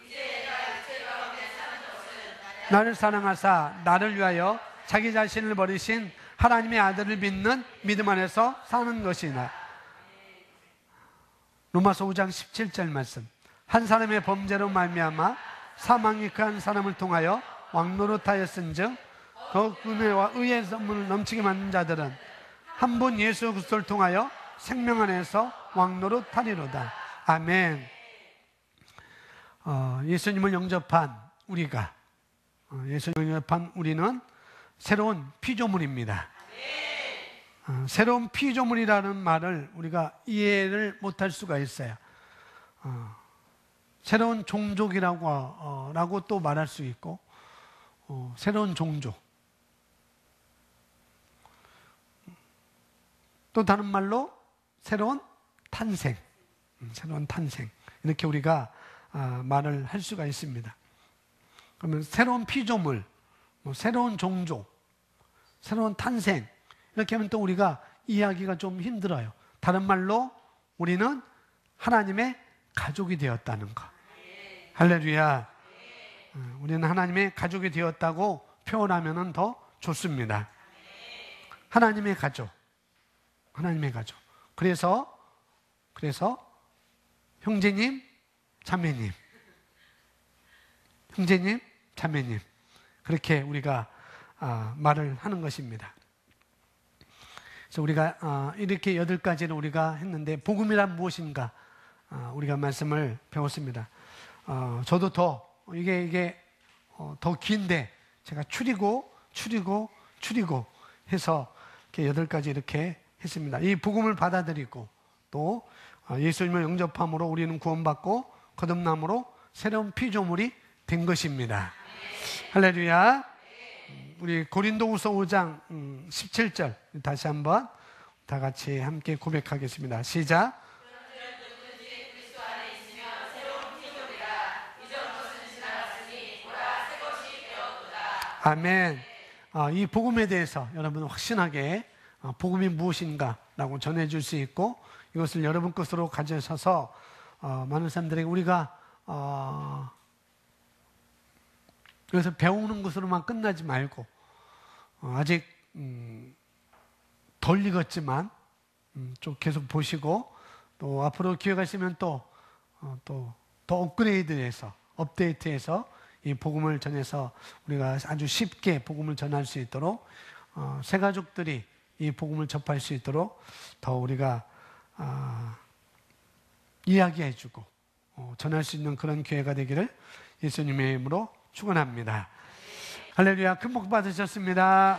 이제 내가 육체 가운데 사는 것은 나를 사랑하사 나를 위하여 자기 자신을 버리신 하나님의 아들을 믿는 믿음 안에서 사는 것이나. 로마서 5장 17절 말씀. 한 사람의 범죄로 말미암아 사망이 그 한 사람을 통하여 왕노릇하였은즉 더욱 은혜와 의의 선물을 넘치게 만든 자들은 한 분 예수 그리스도를 통하여 생명 안에서 왕노릇하리로다. 아멘. 예수님을 영접한 우리는 새로운 피조물입니다. 새로운 피조물이라는 말을 우리가 이해를 못할 수가 있어요. 새로운 종족이라고 또 말할 수 있고, 새로운 종족. 또 다른 말로 새로운 탄생. 이렇게 우리가 말을 할 수가 있습니다. 그러면 새로운 피조물, 새로운 종족, 새로운 탄생. 이렇게 하면 또 우리가 이해하기가 좀 힘들어요. 다른 말로 우리는 하나님의 가족이 되었다는 것. 할렐루야. 우리는 하나님의 가족이 되었다고 표현하면 더 좋습니다. 하나님의 가족. 그래서 형제님, 자매님. 그렇게 우리가 말을 하는 것입니다. 그래서 우리가 이렇게 8가지를 우리가 했는데, 복음이란 무엇인가 우리가 말씀을 배웠습니다. 저도 이게 더 긴데 제가 추리고 해서 이렇게 8가지 이렇게 했습니다. 이 복음을 받아들이고 또 예수님을 영접함으로 우리는 구원받고 거듭남으로 새로운 피조물이 된 것입니다. 할렐루야. 우리 고린도후서 5장 17절 다시 한번 다 같이 함께 고백하겠습니다. 시작. 아멘. 이 복음에 대해서 여러분 확신하게 복음이 무엇인가라고 전해줄 수 있고, 이것을 여러분 것으로 가져셔서 많은 사람들에게 우리가 그래서 배우는 것으로만 끝나지 말고 아직 덜 익었지만 좀 계속 보시고 또 앞으로 기회가 있으면 또 더 업그레이드해서 업데이트해서 이 복음을 전해서 우리가 아주 쉽게 복음을 전할 수 있도록 새 가족들이 이 복음을 접할 수 있도록 더 우리가 이야기해주고 전할 수 있는 그런 기회가 되기를 예수님의 이름으로 축원합니다. 할렐루야. 큰 복 받으셨습니다.